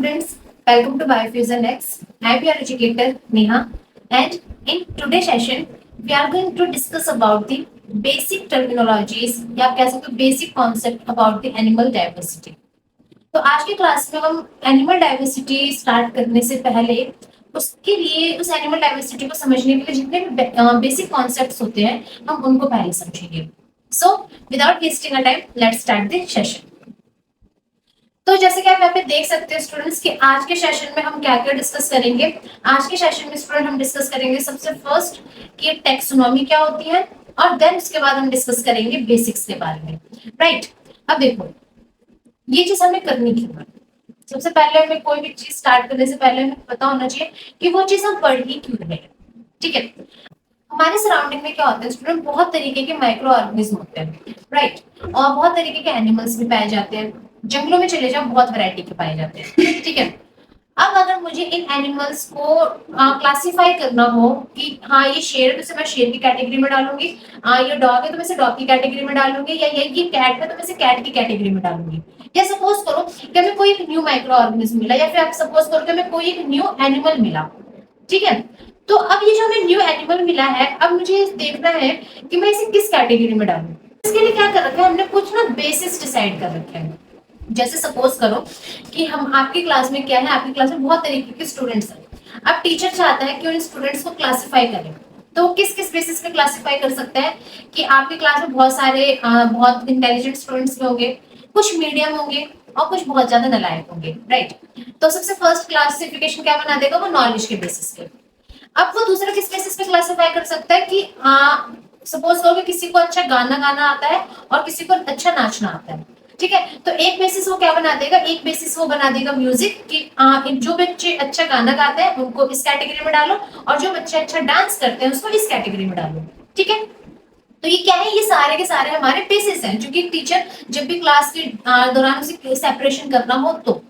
students, welcome to Biofusion X. I am your educator Neha, and in today's session we are going to discuss about the basic terminologies या आप कह सकते हो basic concept about the animal diversity. तो आज की class में हम एनिमल डाइवर्सिटी स्टार्ट करने से पहले उसके लिए उस एनिमल डाइवर्सिटी को समझने के लिए जितने भी बेसिक कॉन्सेप्ट्स होते हैं हम उनको पहले समझेंगे. So without wasting a time let's start the session. तो जैसे कि आप यहाँ पे देख सकते हैं स्टूडेंट्स कि आज के सेशन में हम क्या क्या डिस्कस करेंगे. आज के सेशन में स्टूडेंट हम डिस्कस करेंगे सबसे फर्स्ट कि टैक्सोनॉमी क्या होती है और देन उसके बाद हम डिस्कस करेंगे बेसिक्स के बारे में. राइट. अब देखो ये चीज हमें करनी क्यों है. सबसे पहले हमें कोई भी चीज स्टार्ट करने से पहले हमें पता होना चाहिए कि वो चीज हम पढ़ ही क्यों रहे हैं. ठीक है. हमारे सराउंडिंग में क्या होता है स्टूडेंट, बहुत तरीके के माइक्रो ऑर्गेनिज्म होते हैं. राइट. और बहुत तरीके के एनिमल्स भी पाए जाते हैं. जंगलों में चले जाओ बहुत वैरायटी के पाए जाते हैं. ठीक है. अब अगर मुझे इन एनिमल्स को क्लासिफाई करना हो कि हाँ ये शेर है तो मैं शेर की कैटेगरी में डालूंगी, ये डॉग है तो मैं इसे डॉग की कैटेगरी में डालूंगी, या ये कैट है तो मैं इसे कैट की कैटेगरी में डालूंगी. या सपोज करो कि हमें कोई एक न्यू माइक्रो ऑर्गेनिज्म मिला, या फिर आप सपोज करो कि हमें कोई एक न्यू एनिमल मिला. ठीक है. तो अब ये जो हमें न्यू एनिमल मिला है, अब मुझे देखना है कि मैं इसे किस कैटेगरी में डालूं. इसके लिए क्या कर रखा है हमने, कुछ ना बेसिस डिसाइड कर रखे हैं. जैसे सपोज करो कि हम आपकी क्लास में क्या है, आपकी क्लास में बहुत तरीके के स्टूडेंट्स हैं. अब टीचर चाहता है कि उन स्टूडेंट्स को क्लासिफाई करें, तो किस किस बेसिस पे क्लासिफाई कर सकता है कि आपकी क्लास में बहुत सारे बहुत इंटेलिजेंट स्टूडेंट्स भी होंगे, कुछ मीडियम होंगे और कुछ बहुत ज्यादा नालायक होंगे. राइट. तो सबसे फर्स्ट क्लासिफिकेशन क्या बना देगा, वो नॉलेज के बेसिस पे. अब वो दूसरा किस बेसिस पे क्लासिफाई कर सकता है कि सपोज करो कि किसी को अच्छा गाना गाना आता है और किसी को अच्छा नाचना आता है. ठीक है. तो एक बेसिस वो क्या बना देगा, एक बेसिस वो बना देगा म्यूजिक कि जो बच्चे अच्छा गाना गाते हैं उनको इस कैटेगरी में डालो और जो बच्चे अच्छा डांस करते हैं उसको इस कैटेगरी में डालो. ठीक है. तो ये क्या है, ये सारे के सारे हमारे बेसिस हैं जो कि टीचर जब भी क्लास के दौरान उसे सेपरेशन करना हो तो.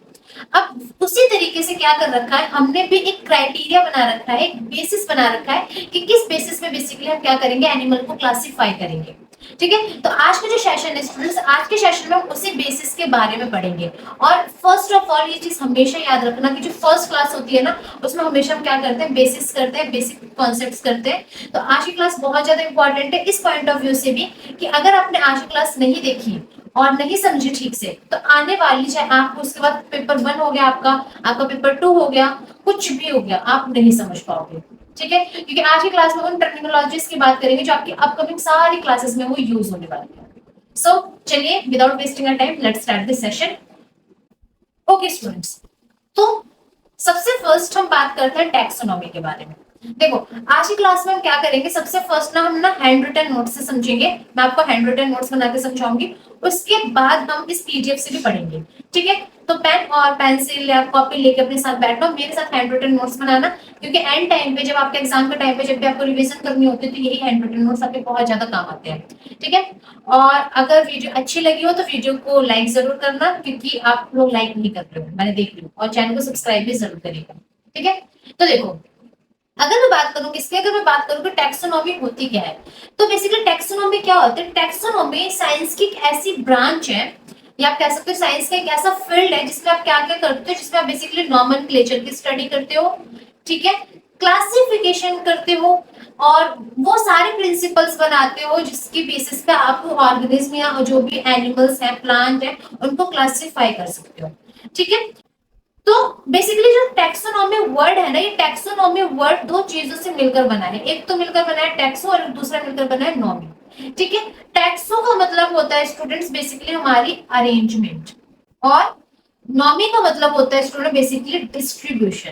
अब उसी तरीके से क्या कर रखा है हमने भी, एक क्राइटेरिया बना रखा है, एक बेसिस बना रखा है कि किस बेसिस पे बेसिकली हम क्या करेंगे, एनिमल को क्लासिफाई करेंगे. ठीक है. तो आज का जो सेशन है स्टूडेंट्स, आज के सेशन में हम उसी बेसिस के बारे में पढ़ेंगे. और फर्स्ट ऑफ ऑल ये चीज हमेशा याद रखना कि जो फर्स्ट क्लास होती है ना उसमें हमेशा हम क्या करते हैं, बेसिस करते हैं, बेसिक कॉन्सेप्ट्स करते हैं. तो आज की क्लास बहुत ज्यादा इंपॉर्टेंट है इस पॉइंट ऑफ व्यू से भी कि अगर आपने आज की क्लास नहीं देखी और नहीं समझी ठीक से तो आने वाली, चाहे आपको उसके बाद पेपर 1 हो गया, आपका पेपर 2 हो गया, कुछ भी हो गया, आप नहीं समझ पाओगे. ठीक है. क्योंकि आज की क्लास में उन टर्मिनोलॉजीज की बात करेंगे जो आपकी अपकमिंग सारी क्लासेस में वो यूज होने वाली है. सो चलिए without wasting a time let's start this session. Okay students, तो सबसे फर्स्ट हम बात करते हैं टैक्सोनॉमी के बारे में. देखो आज की क्लास में हम क्या करेंगे, सबसे फर्स्ट ना हम ना हैंड रिटन नोट्स से समझेंगे. मैं आपको हैंड रिटन नोट्स बना के समझाऊंगी, उसके बाद हम इस पीडीएफ से भी पढ़ेंगे. ठीक है. तो पेन और पेंसिल या कॉपी लेके अपने साथ बैठना, मेरे साथ हैंड रिटन नोट्स बनाना, क्योंकि एंड टाइम पे जब आपके एग्जाम के टाइम पे जब भी आपको रिवीजन करनी होती है तो यही हैंड रिटन नोट्स आपके बहुत ज्यादा काम आते हैं. ठीक है. और अगर वीडियो अच्छी लगी हो तो वीडियो को लाइक जरूर करना, क्योंकि आप लोग लाइक नहीं कर रहे हो, मैंने देख लिया. और चैनल को सब्सक्राइब भी जरूर करिएगा. ठीक है. तो देखो अगर मैं बात करूं किसकी, अगर मैं बात करूं कि टैक्सोनॉमी होती क्या है, तो बेसिकली टैक्सोनॉमी क्या होता है, टैक्सोनॉमी साइंस की एक ऐसी ब्रांच है या आप कह सकते हो साइंस का एक ऐसा फील्ड है जिसमें आप क्या क्या करते हो, जिसमें आप बेसिकली नॉमेनक्लेचर की स्टडी करते हो. ठीक है. क्लासिफिकेशन करते हो और वो सारे प्रिंसिपल्स बनाते हो जिसकी बेसिस पे आप ऑर्गेनिज्म या जो भी एनिमल्स हैं, प्लांट है, उनको क्लासिफाई कर सकते हो. ठीक है. तो बेसिकली जो टैक्सोनॉमी वर्ड है ना, ये टैक्सोनॉमी वर्ड दो चीजों से मिलकर बना है. एक तो मिलकर बना है टैक्सो और दूसरा मिलकर बना है नॉमी. ठीक है. टैक्सो का मतलब होता है स्टूडेंट्स बेसिकली हमारी अरेंजमेंट, और नॉमी का मतलब होता है स्टूडेंट बेसिकली डिस्ट्रीब्यूशन.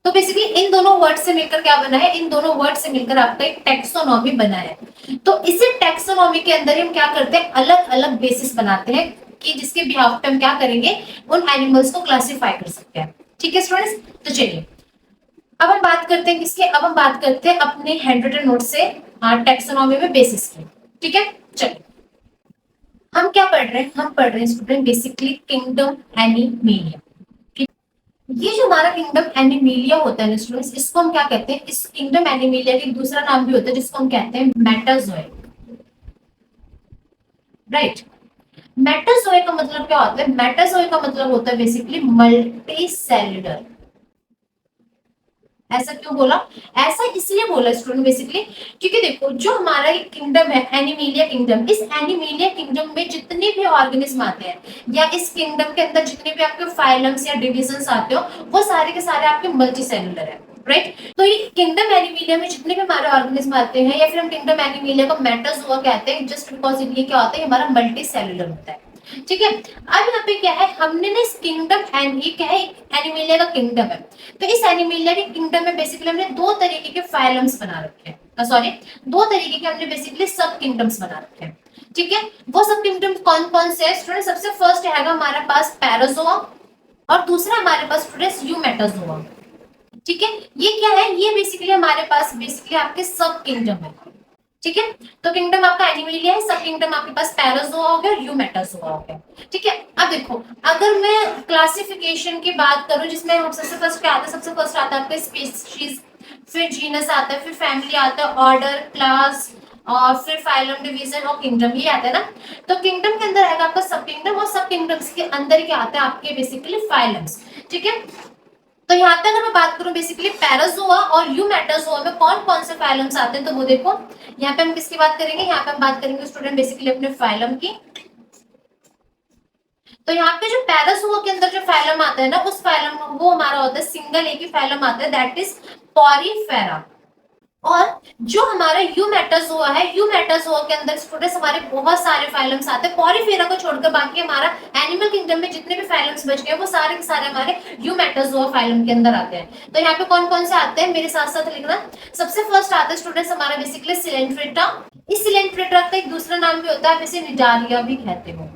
तो बेसिकली इन दोनों वर्ड से मिलकर क्या बना है, इन दोनों वर्ड से मिलकर आपका एक टैक्सोनॉमी बना है. तो इसी टैक्सोनॉमी के अंदर हम क्या करते हैं, अलग अलग बेसिस बनाते हैं कि जिसके बिहाफ पे हम क्या करेंगे, उन एनिमल्स को क्लासिफाई कर सकते हैं. ठीक है स्टूडेंट्स. तो चलिए अब हम बात करते हैं किसके, अब हम बात करते हैं अपने हैंड रिटन नोट से टैक्सोनॉमी में बेसिस की. ठीक है. चलिए हम क्या पढ़ रहे हैं, हम पढ़ रहे हैं स्टूडेंट बेसिकली किंगडम एनिमेलिया. ये जो हमारा किंगडम एनिमेलिया होता है ना स्टूडेंट्स, इसको हम क्या कहते हैं, इस किंगडम एनिमेलिया का दूसरा नाम भी होता है जिसको हम कहते हैं मेटाजोइक. राइट. मेटाजोए का मतलब क्या होता है? मेटाजोए का मतलब होता है बेसिकली मल्टी सेल्युलर। ऐसा क्यों बोला? ऐसा इसलिए बोला स्टूडेंट बेसिकली क्योंकि देखो जो हमारा एक किंगडम है एनिमेलिया किंगडम, इस एनिमेलिया किंगडम में जितने भी ऑर्गेनिज्म आते हैं या इस किंगडम के अंदर जितने भी आपके फाइलम्स या डिविजन्स आते हो वो सारे के सारे आपके मल्टी सेलुलर है, राइट? तो ये किंगडम एनिमेलिया में जितने भी हमारे ऑर्गेनिज्म आते हैं या फिर हम किंगडम एनिमेलिया को मेटाजोआ कहते हैं जस्ट बिकॉज ये क्या होता है, हमारा मल्टी सेलुलर होता है। ठीक है, अब यहाँ पे क्या है, हमने ना इस किंगडम एंड ये क्या है, एनिमेलिया का किंगडम है। तो इस एनिमेलिया के किंगडम में बेसिकली हमने दो तरीके के फाइलम्स बना रखे हैं, सॉरी दो तरीके के हमने बेसिकली सब किंगडम्स बना रखे हैं। ठीक है, वो सब किंगडम कौन कौन से है स्टूडेंट? सबसे फर्स्ट है हमारे पास पैराजोआ और दूसरा हमारे पास स्टूडेंट्स यूमेटाजोआ। ठीक है, ये क्या है, ये बेसिकली हमारे पास बेसिकली आपके सब किंगडम है। ठीक है, तो किंगडम आपका एनिमेलिया है, सब किंगडम आपके पास पैराजोआ हो गया और यूमेटाजोआ हो गया। ठीक है, अब देखो अगर मैं क्लासिफिकेशन की बात करूं जिसमें हम सबसे फर्स्ट क्या आता है, सबसे फर्स्ट आता है आपका स्पीशीज, फिर जीनस आता है, फिर फैमिली आता है, ऑर्डर, क्लास और फिर फाइलम, डिवीजन और किंगडम, ये आता है ना। तो किंगडम के अंदर आएगा आपका सब किंगडम और सब किंगडम्स के अंदर क्या आता है आपके बेसिकली फाइलम्स। ठीक है, तो यहाँ पे अगर मैं बात करूं बेसिकली पैराजोआ और यूमेटाजोआ में कौन कौन से फाइलम्स आते हैं, तो वो देखो यहाँ पे हम किसकी बात करेंगे, यहाँ पे हम बात करेंगे स्टूडेंट बेसिकली अपने फाइलम की। तो यहाँ पे जो पैराजोआ के अंदर जो फाइलम आता है ना, उस फाइलम वो हमारा होता है सिंगल एक ही फाइलम आता है, दैट इज पॉरीफेरा। और जो हमारा यूमेटाजोआ है, यूमेटाजोआ के अंदर स्टूडेंट्स हमारे बहुत सारे फाइलम्स आते हैं, पॉरीफेरा को छोड़कर बाकी हमारा एनिमल किंगडम में जितने भी फाइलम्स बच गए वो सारे के सारे हमारे यूमेटाजोआ फाइलम के अंदर आते हैं। तो यहाँ पे कौन कौन से आते हैं मेरे साथ साथ लिखना। सबसे फर्स्ट आता है स्टूडेंट्स हमारा बेसिकली सिलेंट्रेटा। इस सिलेंट्रेटा का एक दूसरा नाम भी होता है, इसे निडारिया भी कहते हो।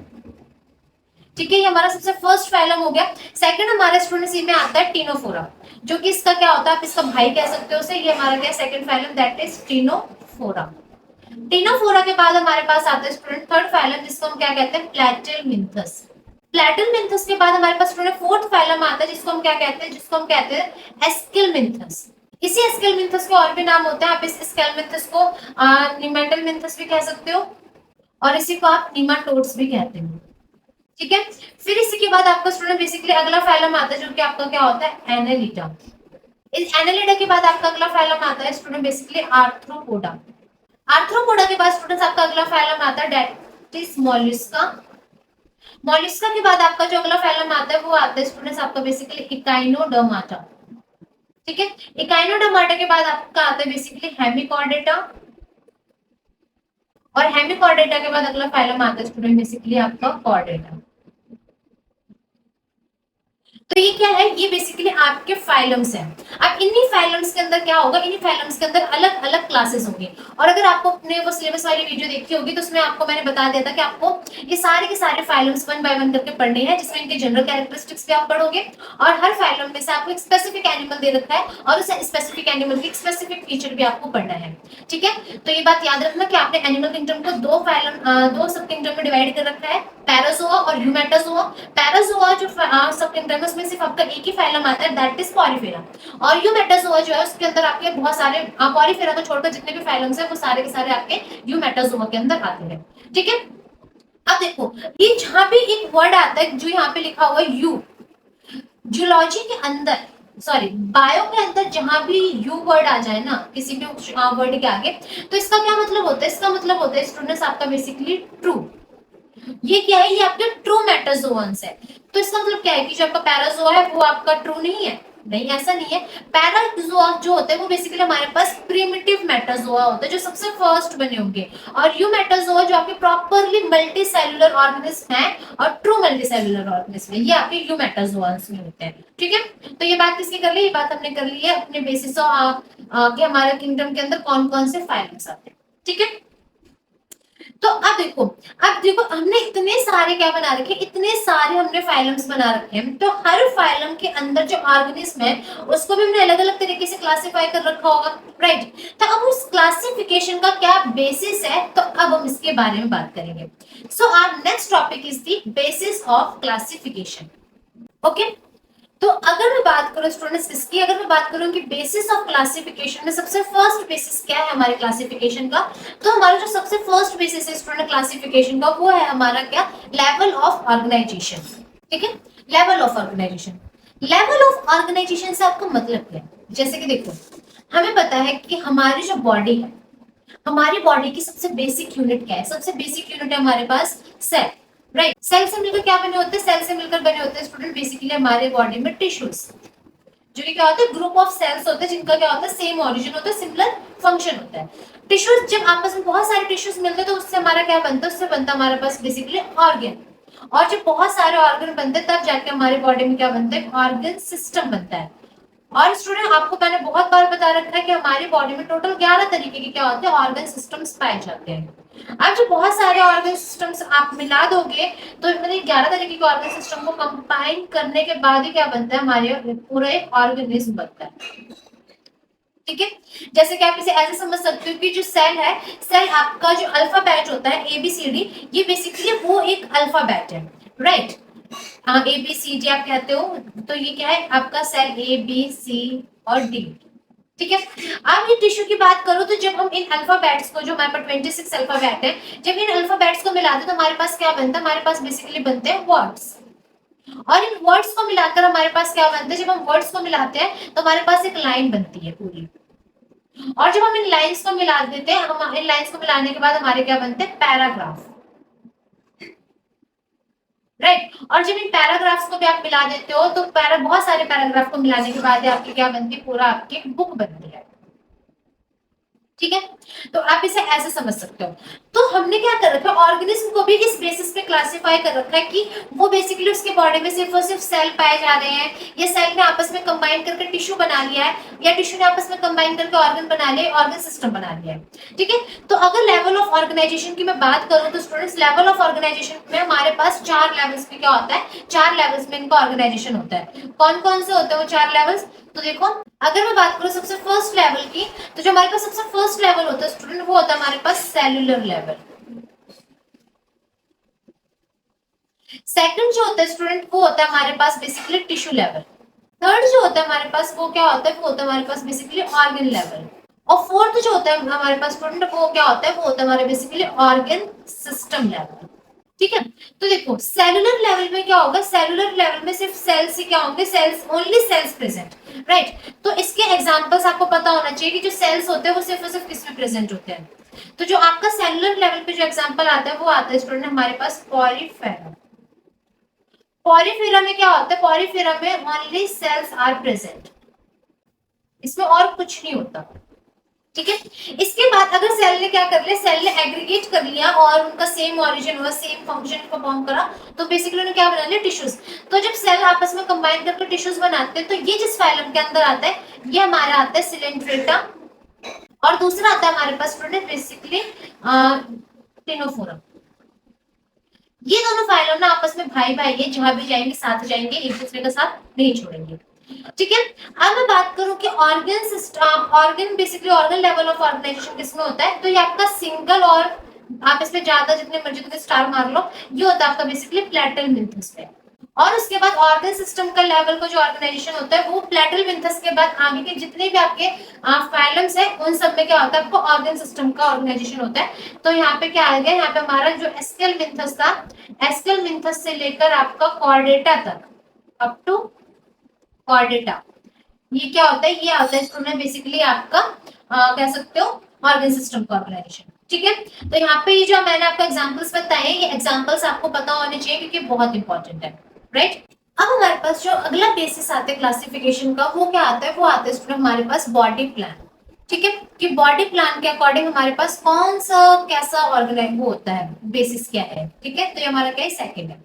ठीक है, ये हमारा सबसे फर्स्ट फाइलम हो गया। सेकंड हमारे स्टूडेंट्स में आता है टीनोफोरा, जो कि इसका क्या होता है, आप इसका भाई कह सकते हो उसे। ये हमारा क्या second phylum, that is Ctenophora. Ctenophora के बाद हमारे पास आता है स्टूडेंट थर्ड फाइलम, जिसको हम क्या कहते हैं, प्लेटिलमिंथस। प्लेटिलमिंथस के बाद हमारे पास स्टूडेंट फोर्थ फाइलम आता है, जिसको हम क्या कहते हैं, जिसको हम कहते हैं एस्किलमिंथस। इसी एस्किलमिंथस के और भी नाम होते हैं, आप इस एस्किलमिंथस को निमेटलमिंथस भी कह सकते हो और इसी को आप निमाटोड्स भी कहते हो। ठीक है, फिर इसी के बाद आपका स्टूडेंट बेसिकली अगला फाइलम आता है जो कि आपका क्या होता है, एनालिटा। इस एनालिटा के बाद आपका अगला फाइलम आता है स्टूडेंट बेसिकली आर्थ्रोपोडा। आर्थ्रोपोडा के बाद स्टूडेंट्स आपका अगला फाइलम आता है दैट इज मोलस्का। मोलस्का के बाद आपका जो अगला फाइलम आता है वो आता है स्टूडेंट्स आपका बेसिकली इकाइनोडर्माटा। ठीक है, इकाइनोडर्माटा के बाद आपका आता है बेसिकली हेमिकॉर्डेटा और हेमिकॉर्डेटा के बाद अगला फाइलम आता है स्टूडेंट बेसिकली आपका कॉर्डेटा। तो ये क्या है, ये बेसिकली आपके फाइलम्स हैं। अब इन्हीं फाइलम्स के अंदर क्या होगा, इन्हीं फाइलम्स के अंदर अलग अलग क्लासेस होंगी। और अगर आपको अपने वो सिलेबस वाली वीडियो देखी होगी तो उसमें आपको मैंने बता दिया था कि आपको ये सारे के सारे फाइलम्स वन बाय वन करके पढ़ने हैं, जिसमें इनके जनरल कैरेक्टरिस्टिक्स भी आप पढ़ोगे और हर फाइलम में से आपको एक स्पेसिफिक एनिमल दे रखा है और उस स्पेसिफिक एनिमल की स्पेसिफिक फीचर भी आपको पढ़ना है। ठीक है, तो ये बात याद रखना कि आपने एनिमल किंगडम को दो सब किंगडम में डिवाइड कर रखा है, पैराजोआ और यूमेटाजोआ। पैराजोआ जो सब किंगडम है उसमें सिर्फ आपका एक ही फाइलम आता है, दैट इज पॉरीफेरा। और यूमेटाजोआ जो है उसके अंदर आपके बहुत सारे, पॉरीफेरा को छोड़कर जितने भी फाइलम्स है वो सारे के सारे आपके यूमेटाजोआ के अंदर आते हैं। ठीक है, अब देखो ये जहां पे एक वर्ड आता है जो यहाँ पे लिखा हुआ है यू, जूलॉजी के अंदर, सॉरी बायो के अंदर जहां भी यू वर्ड आ जाए ना किसी भी वर्ड के आगे, तो इसका क्या मतलब होता है, इसका मतलब होता है स्टूडेंट्स आपका बेसिकली ट्रू। ये क्या है, ये आपके ट्रू मेटाजोअन्स है। तो इसका मतलब क्या है कि जो आपका पैराजोआ है वो आपका ट्रू नहीं है, नहीं ऐसा नहीं है। पैराजोआ जो होते हैं वो बेसिकली हमारे पास प्रिमिटिव मेटाजोआ होता है जो सबसे फर्स्ट बने होंगे, और यू मेटाजोआ जो आपके प्रॉपरली मल्टी सेलुलर ऑर्गेनिज्म है और ट्रू मल्टी सेलुलर ऑर्गेनिज्म है, ये आपके यू मेटाजोअन्स में होते हैं। ठीक है, तो ये बात किसकी कर ली, ये बात हमने कर ली है अपने बेसिस कि हमारे किंगडम के अंदर कौन कौन से फाइलम्स आते हैं। ठीक है, तो अब देखो हमने इतने सारे क्या बना रखे, इतने सारे हमने फाइलम्स बना रखे हैं, तो हर फाइलम के अंदर जो ऑर्गेनिज्म है उसको भी हमने अलग अलग तरीके से क्लासिफाई कर रखा होगा, राइट? तो अब उस क्लासिफिकेशन का क्या बेसिस है, तो अब हम इसके बारे में बात करेंगे। So our next topic is the basis of classification. Okay, तो अगर मैं बात करूं स्टूडेंट्स इसकी, अगर मैं बात करूं कि बेसिस ऑफ क्लासिफिकेशन में सबसे फर्स्ट बेसिस क्या है हमारे क्लासिफिकेशन का, तो हमारा जो सबसे फर्स्ट बेसिस है स्टूडेंट क्लासिफिकेशन का वो है हमारा क्या, लेवल ऑफ ऑर्गेनाइजेशन। ठीक है, level of organisation. Level of organisation से आपका मतलब क्या है? जैसे कि देखो, हमें पता है कि हमारी जो बॉडी है, हमारी बॉडी की सबसे बेसिक यूनिट क्या है? सबसे बेसिक यूनिट है हमारे पास सेल, राइट। सेल से मिलकर क्या बने होते हैं? सेल से मिलकर बने होते हैं स्टूडेंट बेसिकली हमारे बॉडी में टिश्यूज, जो कि क्या होता है, ग्रुप ऑफ सेल्स होते हैं जिनका क्या होता है, सेम ओरिजिन होता है, सिमिलर फंक्शन होता है। टिश्यूज जब आपस में बहुत सारे टिश्यूज मिलते हैं तो उससे हमारा क्या बनता है? उससे बनता है हमारे पास बेसिकली ऑर्गन। और जब बहुत सारे ऑर्गन बनते हैं तब जाके हमारे बॉडी में क्या बनता है? ऑर्गन सिस्टम बनता है। और स्टूडेंट आपको मैंने बहुत बार बता रखा है कि हमारी बॉडी में टोटल 11 तरीके के क्या होते हैं? ऑर्गन सिस्टम्स पाए जाते हैं। अब जब बहुत सारे ऑर्गन सिस्टम्स आप मिला दोगे तो मतलब 11 तरीके के ऑर्गन सिस्टम को कंबाइन करने के बाद ही क्या बनता है? हमारे पूरा एक ऑर्गेनिज्म बनता है। ठीक है, जैसे कि आप इसे ऐसे समझ सकते हो कि जो सेल है, सेल आपका जो अल्फाबेट होता है ABCD, ये बेसिकली वो एक अल्फाबेट है, राइट। ABCD आप कहते हो, तो ये क्या है? आपका सेल ABC और D। ठीक है, अब ये टिश्यू की बात करो तो जब हम इन अल्फाबेट्स को, जो हमारे पास 26 अल्फाबेट है, जब इन अल्फाबेट्स को मिलाते हैं तो हमारे पास क्या बनता है? हमारे पास बेसिकली बनते हैं वर्ड्स। और इन वर्ड्स को मिलाकर हमारे पास क्या बनता है? जब हम वर्ड्स को मिलाते हैं तो हमारे पास एक लाइन बनती है पूरी। और जब हम इन लाइंस को मिला देते हैं, हम इन लाइंस को मिलाने के बाद हमारे क्या बनते हैं? Paragraph, right. और जब इन पैराग्राफ्स को भी आप मिला देते हो तो बहुत सारे पैराग्राफ को मिलाने के बाद आपकी क्या बनती है? पूरा आपकी बुक बनती है। ठीक है, तो आप इसे ऐसे समझ सकते हो। तो हमने क्या कर रखा है? ऑर्गेनिज्म को भी इस बेसिस पे क्लासिफाई कर रखा है कि वो बेसिकली उसके बॉडी में सिर्फ और सिर्फ सेल पाए जा रहे हैं, या सेल ने आपस में कंबाइन करके टिश्यू बना लिया है, या टिश्यू ने आपस में कंबाइन करके ऑर्गन बना लिया, ऑर्गन सिस्टम बना लिया है। ठीक है, तो अगर लेवल ऑफ ऑर्गेनाइजेशन की मैं बात करूं तो स्टूडेंट्स, लेवल ऑफ ऑर्गेनाइजेशन में हमारे पास 4 लेवल्स पे क्या होता है? 4 लेवल्स में इनका ऑर्गेनाइजेशन होता है। कौन कौन से होते हैं वो 4 लेवल्स? तो देखो, अगर मैं बात करूं सबसे फर्स्ट लेवल की, तो जो हमारे पास सबसे फर्स्ट लेवल होता है स्टूडेंट, वो होता है हमारे पास सेलुलर लेवल। सेकंड जो होता है स्टूडेंट, वो होता है हमारे पास बेसिकली टिश्यू लेवल। थर्ड जो होता है हमारे पास, वो क्या होता है? वो होता है हमारे पास बेसिकली ऑर्गन लेवल। और फोर्थ जो होता है हमारे पास स्टूडेंट, वो क्या होता है? वो होता है हमारे बेसिकली ऑर्गन सिस्टम लेवल। ठीक है, तो देखो सेलुलर लेवल में क्या होगा? सेलुलर लेवल में सिर्फ सेल्स ही क्या होंगे? Cells, only cells present, right. तो इसके एग्जांपल्स आपको पता होना चाहिए कि जो सेल्स होते हैं वो सिर्फ और सिर्फ किसमें प्रेजेंट होते हैं। तो जो आपका सेलुलर लेवल पे जो एग्जांपल आता है वो आता है स्टूडेंट हमारे पास पॉरीफेरा। पॉरीफेरा में क्या होता है? पॉरीफेरा में ओनली सेल्स आर प्रेजेंट, इसमें और कुछ नहीं होता। ठीक है, इसके बाद अगर सेल ने क्या कर लिया? सेल ने एग्रीगेट कर लिया और उनका सेम ओरिजिन हुआ, सेम फंक्शन परफॉर्म करा, तो बेसिकली उन्होंने क्या बना लिया? टिश्यूज। तो जब सेल आपस में कंबाइन करके टिश्यूज बनाते हैं तो ये जिस फाइलम के अंदर आता है, ये हमारा आता है सिलेंट्रेटा, और दूसरा आता है हमारे पास स्टूडेंट बेसिकली टिनोफोरम। ये दोनों फाइलम ना आपस में भाई भाई है, जहां भी जाएंगे साथ जाएंगे, एक दूसरे का साथ नहीं छोड़ेंगे। ठीक है, अब मैं बात करूं कि organ system, organ basically organ level of organisation किसमें होता है? तो ये आपका सिंगल, और आप इसमें ज्यादा जितने मर्जी तो स्टार मार लो, ये होता है आपका बेसिकली प्लेटलमिन्थस पे। और उसके बाद ऑर्गन सिस्टम का लेवल को जो ऑर्गेनाइजेशन होता है वो प्लेटलमिन्थस के बाद आगे के जितने भी आपके फाइलम्स है उन सब में क्या होता है? आपको ऑर्गन सिस्टम का ऑर्गेनाइजेशन होता है। तो यहाँ पे क्या आ गया? यहाँ पे हमारा जो एस्केलमिन्थस था, एस्केलमिन्थस से लेकर आपका कॉर्डेटा तक, अप टू कॉर्डेटा, ये क्या होता है? ये आता है स्टूडेंट बेसिकली आपका कह सकते हो ऑर्गन सिस्टम का ऑर्गेनाइजेशन। ठीक है, तो यहाँ पे ये जो मैंने आपको एग्जांपल्स बताए, ये एग्जांपल्स आपको पता होने चाहिए क्योंकि बहुत इंपॉर्टेंट है, राइट। अब हमारे पास जो अगला बेसिस आता है क्लासिफिकेशन का, वो क्या आता है? वो आता है स्टूडेंट हमारे पास बॉडी प्लान। ठीक है, कि बॉडी प्लान के अकॉर्डिंग हमारे पास कौन सा कैसा ऑर्गेनाइज वो होता है, बेसिस क्या है। ठीक है, तो ये हमारा क्या है? सेकंड है।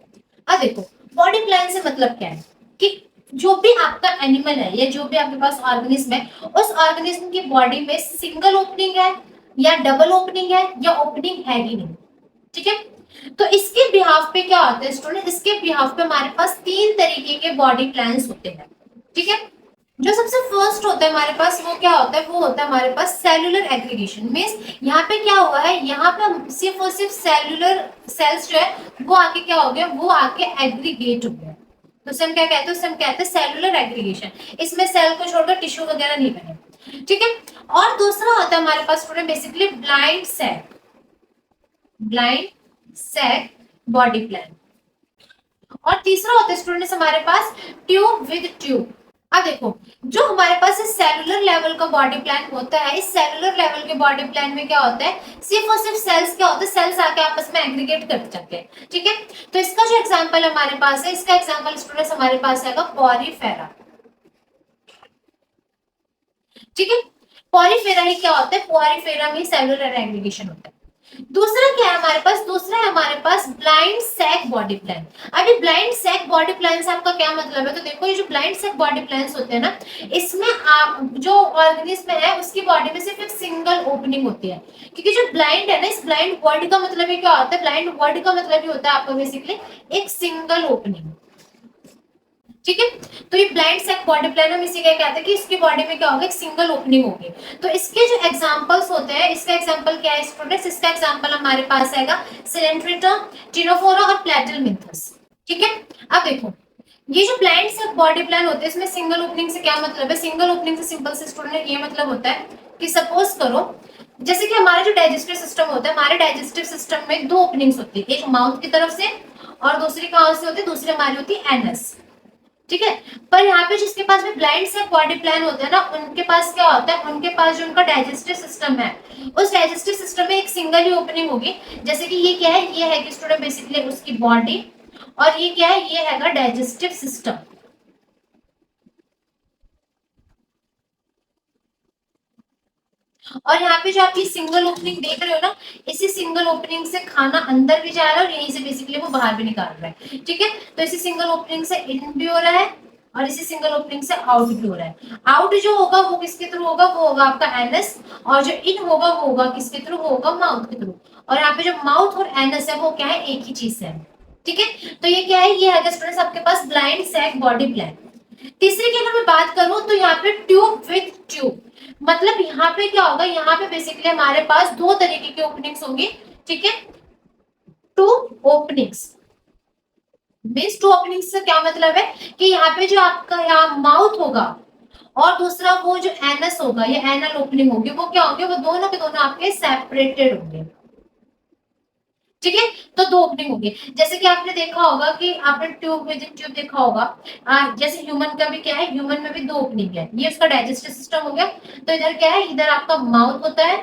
अब देखो बॉडी प्लान से मतलब क्या है कि जो भी आपका एनिमल है या जो भी आपके पास ऑर्गेनिज्म है, उस ऑर्गेनिज्म की बॉडी में सिंगल ओपनिंग है या डबल ओपनिंग है या ओपनिंग है ही नहीं। ठीक है, तो इसके बिहाफ पे क्या होता है स्टूडेंट? इसके बिहाफ पे हमारे पास 3 तरीके के बॉडी प्लान्स होते हैं। ठीक है, जो सबसे फर्स्ट होता है हमारे पास वो क्या होता है? वो होता है हमारे पास सेलुलर एग्रीगेशन। मींस यहाँ पे क्या हुआ है? यहाँ पे सिर्फ और सिर्फ सेलुलर सेल्स जो है वो आके क्या हो गया? वो आके एग्रीगेट हो गया। तो उसे हम क्या कहते हैं, उसे हम कहते हैं सेलुलर एग्रीगेशन। इसमें सेल को छोड़कर टिश्यू वगैरह नहीं बने, ठीक है। और दूसरा होता है हमारे पास student basically blind sac, blind sac body plan. और तीसरा होता है स्टूडेंट्स हमारे पास ट्यूब विद ट्यूब। अब देखो, जो हमारे पास इस सेलुलर लेवल का बॉडी प्लान होता है, इस सेलुलर लेवल के बॉडी प्लान में क्या होता है, सिर्फ और सिर्फ सेल्स क्या होता है, सेल्स आके आपस में एग्रीगेट कर जाते हैं, ठीक है। तो इसका जो एग्जांपल हमारे पास है, इसका एग्जांपल स्टूडेंट्स हमारे पास है पॉरीफेरा, ठीक है। पॉरीफेरा ही क्या होता है, पॉरीफेरा में सेलुलर एग्रीगेशन होता है। दूसरा क्या है हमारे पास, दूसरा है हमारे पास ब्लाइंड सैक बॉडी प्लान। अभी ब्लाइंड सैक बॉडी प्लान से आपका क्या मतलब है, तो देखो ये जो ब्लाइंड सैक बॉडी प्लान्स होते हैं ना, इसमें आप जो ऑर्गेनिज्म है उसकी बॉडी में सिर्फ एक सिंगल ओपनिंग होती है। क्योंकि जो ब्लाइंड है ना, इस ब्लाइंड वर्ड का मतलब ये क्या होता है, ब्लाइंड वर्ड का मतलब ये होता है आपका बेसिकली एक सिंगल ओपनिंग, ठीक है। तो ये ब्लाइंड सैक बॉडी प्लान हम इसी का कहते हैं कि इसकी बॉडी में क्या होगा, एक सिंगल ओपनिंग होगी। तो इसके जो एग्जांपल्स होते हैं, इसका एग्जांपल क्या है स्टूडेंट्स, इसका एग्जांपल हमारे पास आएगा सिलेंट्रेटा, टिनोफोरा और प्लेटलमिंथस, ठीक है। अब देखो, ये जो ब्लाइंड सैक बॉडी प्लान होते हैं, इसमें सिंगल ओपनिंग से क्या मतलब है, सिंगल ओपनिंग से सिंपल से स्टूडेंट ये मतलब होता है कि सपोज करो, जैसे कि हमारा जो डाइजेस्टिव सिस्टम होता है, हमारे डाइजेस्टिव सिस्टम में दो ओपनिंग्स होती है, एक माउथ की तरफ से और दूसरी कहां से होती है, दूसरी हमारी होती है एनस, ठीक है। पर यहाँ पे जिसके पास भी ब्लाइंड से बॉडी प्लान होता है ना, उनके पास क्या होता है, उनके पास जो उनका डाइजेस्टिव सिस्टम है, उस डाइजेस्टिव सिस्टम में एक सिंगल ही ओपनिंग होगी। जैसे कि ये क्या है, ये है कि स्टूडेंट बेसिकली उसकी बॉडी, और ये क्या है, ये है डाइजेस्टिव सिस्टम। और यहाँ पे जो आप ये सिंगल ओपनिंग देख रहे हो ना, इसी सिंगल ओपनिंग से खाना अंदर भी जा रहा है और यहीं से बेसिकली वो बाहर भी निकाल रहा है, ठीक है। तो इसी सिंगल ओपनिंग से इन भी हो रहा है और इसी सिंगल ओपनिंग से आउट भी हो रहा है। आउट जो होगा वो किसके थ्रू होगा, वो होगा आपका एनस, और जो इन होगा वो होगा किसके थ्रू, वो होगा माउथ के थ्रू। और यहाँ पे जो माउथ और एनस है वो क्या है, एक ही चीज है, ठीक है। तो ये क्या है, ये है स्टूडेंट्स आपके पास ब्लाइंड सैक बॉडी प्लान। तीसरे की अगर मैं बात करूं तो यहाँ पे ट्यूब विथ ट्यूब, मतलब यहाँ पे क्या होगा, यहाँ पे बेसिकली हमारे पास दो तरीके की ओपनिंग्स होंगी, ठीक है। Two openings means, two openings से क्या मतलब है कि यहाँ पे जो आपका यहाँ माउथ होगा और दूसरा वो जो एनस होगा, ये एनल ओपनिंग होगी, वो क्या होंगे, वो दोनों के दोनों आपके सेपरेटेड होंगे, ठीक है। तो दो ओपनिंग होगी। जैसे कि आपने देखा होगा कि आपने ट्यूब विद इन ट्यूब देखा होगा, जैसे ह्यूमन का भी क्या है, ह्यूमन में भी दो ओपनिंग है, ये उसका डाइजेस्टिव सिस्टम हो गया। तो इधर क्या है, इधर आपका माउथ होता है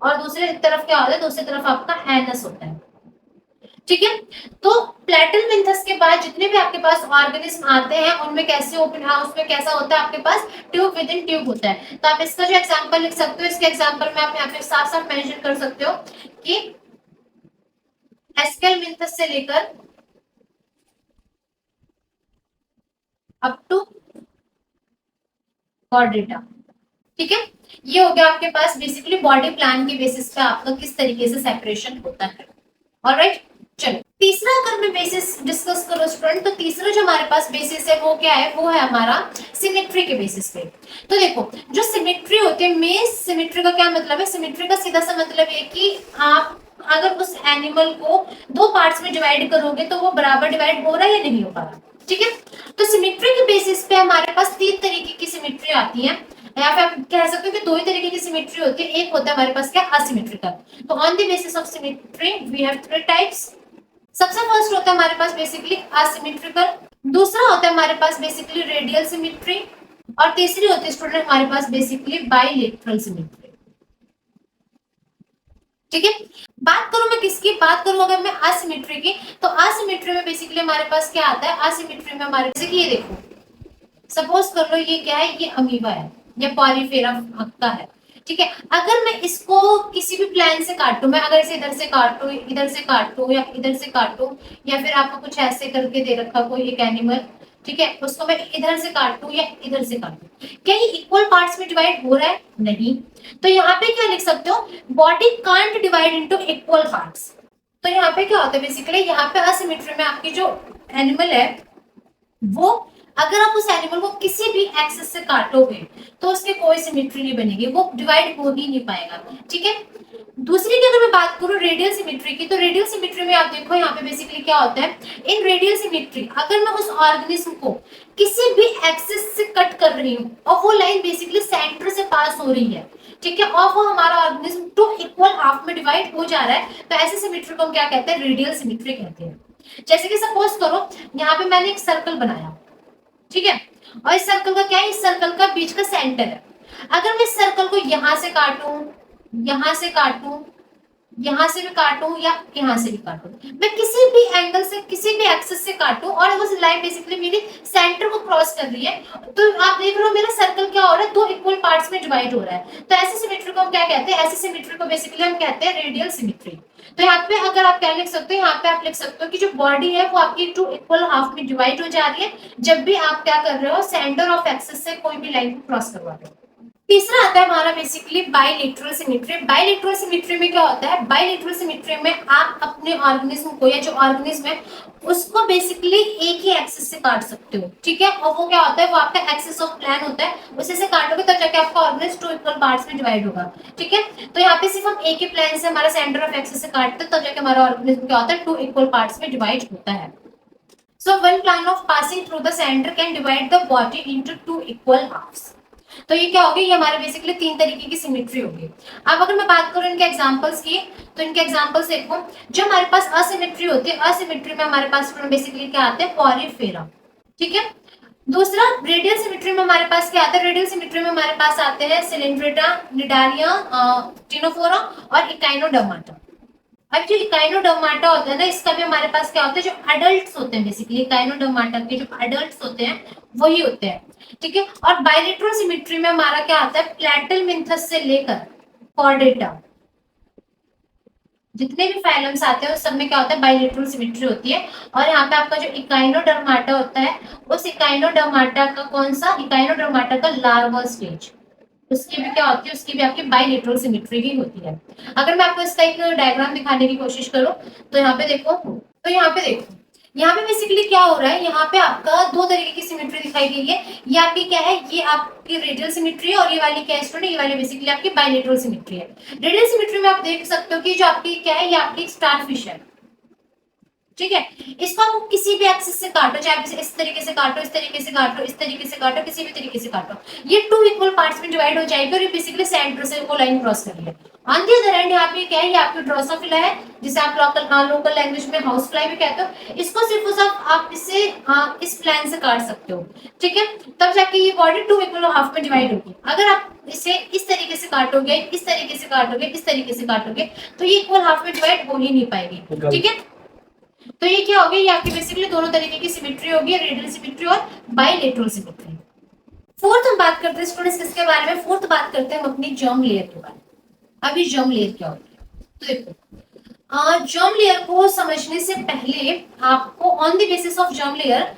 और दूसरे तरफ क्या होता है, दूसरी तरफ आपका एनस होता है, ठीक है। तो प्लेटलमिंथस के बाद जितने भी आपके पास ऑर्गेनिज्म आते हैं उनमें कैसे ओपन, उसमें कैसा होता है आपके पास ट्यूब विद इन ट्यूब होता है। तो आप इसका जो एग्जांपल लिख सकते हो, इसके एग्जांपल में आप यहाँ पे साफ साफ मेंशन कर सकते हो कि एस्केलमिंथस से लेकर अप टू कॉर्डेटा, ठीक है। ये हो गया आपके पास बेसिकली बॉडी प्लान के बेसिस पे आपका किस तरीके से सेपरेशन होता है, ऑलराइट। चलो तीसरा अगर मैं बेसिस डिस्कस करूं स्टूडेंट, तो तीसरा जो हमारे पास बेसिस है वो क्या है, वो है हमारा सिमेट्री के बेसिस पे। तो देखो, जो सिमेट्री होती है, मेस सिमेट्री का क्या मतलब है, सिमेट्री का सीधा सा मतलब है कि आप अगर उस एनिमल को दो पार्ट्स में डिवाइड करोगे तो वो बराबर डिवाइड हो रहा है या नहीं हो पा रहा, ठीक है। तो सिमेट्री के बेसिस पे हमारे पास तीन तरीके की सिमेट्री आती है, या फिर आप कह सकते हो कि दो ही तरीके की सिमेट्री होती है। एक होता है हमारे पास क्या, असिमेट्रिकल। तो on the basis of symmetry we have three types. सबसे फर्स्ट होता है हमारे पास बेसिकली असिमेट्रिकल, दूसरा होता है हमारे पास बेसिकली रेडियल सिमेट्री, और तीसरी होती है स्टूडेंट हमारे पास बेसिकली बाइलेटरल सिमेट्री, ठीक है। बात करूं मैं किसकी, बात करूं अगर मैं असिमेट्री की, तो असिमेट्री में बेसिकली हमारे पास क्या आता है, असिमेट्री में हमारे जैसे कि ये देखो, सपोज कर लो ये क्या है, ये अमीबा है, ये पॉलीफेरा का है, ठीक है। अगर मैं इसको किसी भी प्लान से काटूं, मैं अगर इसे इधर से काटूं, इधर से काटूं या इधर से काटूं, या फिर आपको कुछ ऐसे करके दे रखा कोई एक एनिमल, ठीक है, उसको मैं इधर से काटूं या इधर से काटूं, क्या ये इक्वल पार्ट्स में डिवाइड हो रहा है, नहीं। तो यहाँ पे क्या लिख सकते हो, body can't divide into equal parts. तो यहाँ पे क्या होता है बेसिकली, यहाँ पे असिमेट्री में आपकी जो एनिमल है वो, अगर आप उस एनिमल को किसी भी एक्सेस से काटोगे तो उसकी कोई सिमेट्री नहीं बनेगी, वो डिवाइड हो ही नहीं पाएगा, ठीक है। दूसरी की अगर मैं बात करूं रेडियल सिमेट्री की, तो रेडियल सिमेट्री में आप देखो यहाँ पे बेसिकली क्या होता है, इन रेडियल सिमेट्री अगर मैं उस ऑर्गेनिज्म को किसी भी एक्सिस से कट कर रही हूँ और वो लाइन बेसिकली सेंटर से पास हो रही है, ठीक है, और वो हमारा ऑर्गेनिज्म टू इक्वल हाफ में डिवाइड हो जा रहा है, तो ऐसे सिमेट्री को हम क्या कहते हैं, रेडियल सिमेट्री कहते हैं। जैसे कि सपोज करो यहाँ पे मैंने एक सर्कल बनाया, ठीक है, और इस सर्कल का क्या है, इस सर्कल का बीच का सेंटर है। अगर मैं इस सर्कल को यहां से काटूं, यहां से काटूं, यहाँ से भी काटूं या यहाँ से भी काटूं, मैं किसी भी एंगल से किसी भी एक्सिस से काटूं और वो लाइन बेसिकली मेरी सेंटर को क्रॉस कर रही है, तो आप देख रहे हो मेरा सर्कल क्या हो रहा है, दो इक्वल पार्ट्स में डिवाइड हो रहा है। तो ऐसे सिमेट्री को हम क्या कहते हैं, ऐसे सिमेट्री को बेसिकली हम कहते हैं रेडियल सिमेट्री। तो यहाँ पे अगर आप क्या लिख सकते हो, यहाँ पे आप लिख सकते हो कि जो बॉडी है वो आपकी टू इक्वल हाफ में डिवाइड हो जा रही है जब भी आप क्या कर रहे हो, सेंटर ऑफ एक्सिस से कोई भी लाइन को क्रॉस करवा रहे हो। तीसरा आता है हमारा basically bilateral symmetry. Bilateral symmetry में क्या होता है, बाइलेटरल सिमेट्री में आप अपने ऑर्गेनिज्म को या जो ऑर्गेनिज्म है उसको बेसिकली एक ही एक्सिस से काट सकते हो, ठीक है, और वो क्या होता है, वो आपका एक्सिस ऑफ प्लान होता है, उसी से काटोगे तब जाके आपका ऑर्गेनिज्म टू इक्वल पार्ट्स में डिवाइड होगा, ठीक है। तो यहाँ पे सिर्फ हम एक ही प्लान से हमारा सेंटर ऑफ एक्सिस से काटते हैं तब जाके हमारा ऑर्गेनिज्म क्या होता है, टू इक्वल पार्ट्स में डिवाइड होता है। So one plane of passing through the centre can divide the body into two equal halves. तो ये क्या होगी, ये हमारे बेसिकली तीन तरीके की सिमेट्री होगी। अब अगर मैं बात करूं इनके एग्जांपल्स की, तो इनके एग्जांपल्स देखो, जो हमारे पास असिमेट्री होती है, असिमेट्री में हमारे पास बेसिकली क्या आते हैं, पॉरीफेरा, ठीक है। दूसरा रेडियल सिमेट्री में हमारे पास क्या आता है, रेडियल सिमेट्री में हमारे पास आते हैं सिलेंड्रेटा, निडारिया, टिनोफोरा और इकाइनोडर्माटा। अब जो इकाइनोडर्माटा होता है ना, इसका भी हमारे पास क्या होता है, जो अडल्ट्स होते हैं बेसिकली इकाइनोडर्माटा के जो अडल्ट्स होते हैं वही होते हैं, ठीक है। और बायलेटरल सिमेट्री में हमारा क्या आता है, प्लेटलमिन्थस से लेकर कॉर्डेटा, जितने भी फाइलम्स आते हैं उस सब में क्या होता है, बायलेटरल सिमेट्री होती है। और यहाँ पे आपका जो इकाइनोडर्माटा होता है, उस इकाइनोडर्माटा का कौन सा, इकाइनोडर्माटा का लार्वा स्टेज, उसकी भी क्या होती है, उसकी भी आपकी बाइलेटरल सिमेट्री ही होती है। अगर मैं आपको इसका एक डायग्राम दिखाने की कोशिश करूं, तो यहाँ पे देखो, तो यहाँ पे देखो, यहाँ पे बेसिकली क्या हो रहा है, यहाँ पे आपका दो तरीके की सिमेट्री दिखाई गई है। ये आपकी क्या है, ये आपकी रेडियल सिमेट्री है, और ये वाली क्या है स्टूडेंट, ये वाली बेसिकली आपकी बाइलेटरल सिमेट्री है। रेडियल सिमेट्री में आप देख सकते हो कि जो आपकी क्या है, ये आपकी स्टारफिश है, ठीक है। इसको आप किसी भी एक्सिस से काटो, चाहे इस तरीके से काटो, इस तरीके से काटो, इस तरीके से काटो, किसी भी तरीके से काटो, ये टू इक्वल पार्ट्स में डिवाइड हो जाएगी और ये बेसिकली सेंटर से वो लाइन क्रॉस कर रही है। ऑन दी अदर एंड यहाँ पे क्या है, ये आपकी ड्रोसोफिला है, जिसे आप लोकल लैंग्वेज में हाउस फ्लाई भी कहते हो। इसको सिर्फ उस आप इसे इस प्लान से काट सकते हो, ठीक है, तब जाके ये बॉडी टू इक्वल हाफ में डिवाइड होगी। अगर आप इसे इस तरीके से काटोगे, इस तरीके से काटोगे, इस तरीके से काटोगे, तो ये इक्वल हाफ में डिवाइड हो ही नहीं पाएगी, ठीक है। तो ये क्या होगी, ये आपकी बेसिकली दोनों तरीके की सिमेट्री होगी, रेडियल सिमेट्री और बाइलेटरल सिमेट्री। फोर्थ हम बात करते हैं स्टूडेंट्स किसके बारे में, फोर्थ बात करते हैं हम अपनी जर्म लेयर के बारे में। अब ये जर्म लेयर क्या होती है, तो देखो जर्म लेयर को समझने से पहले आपको on the basis of germ layer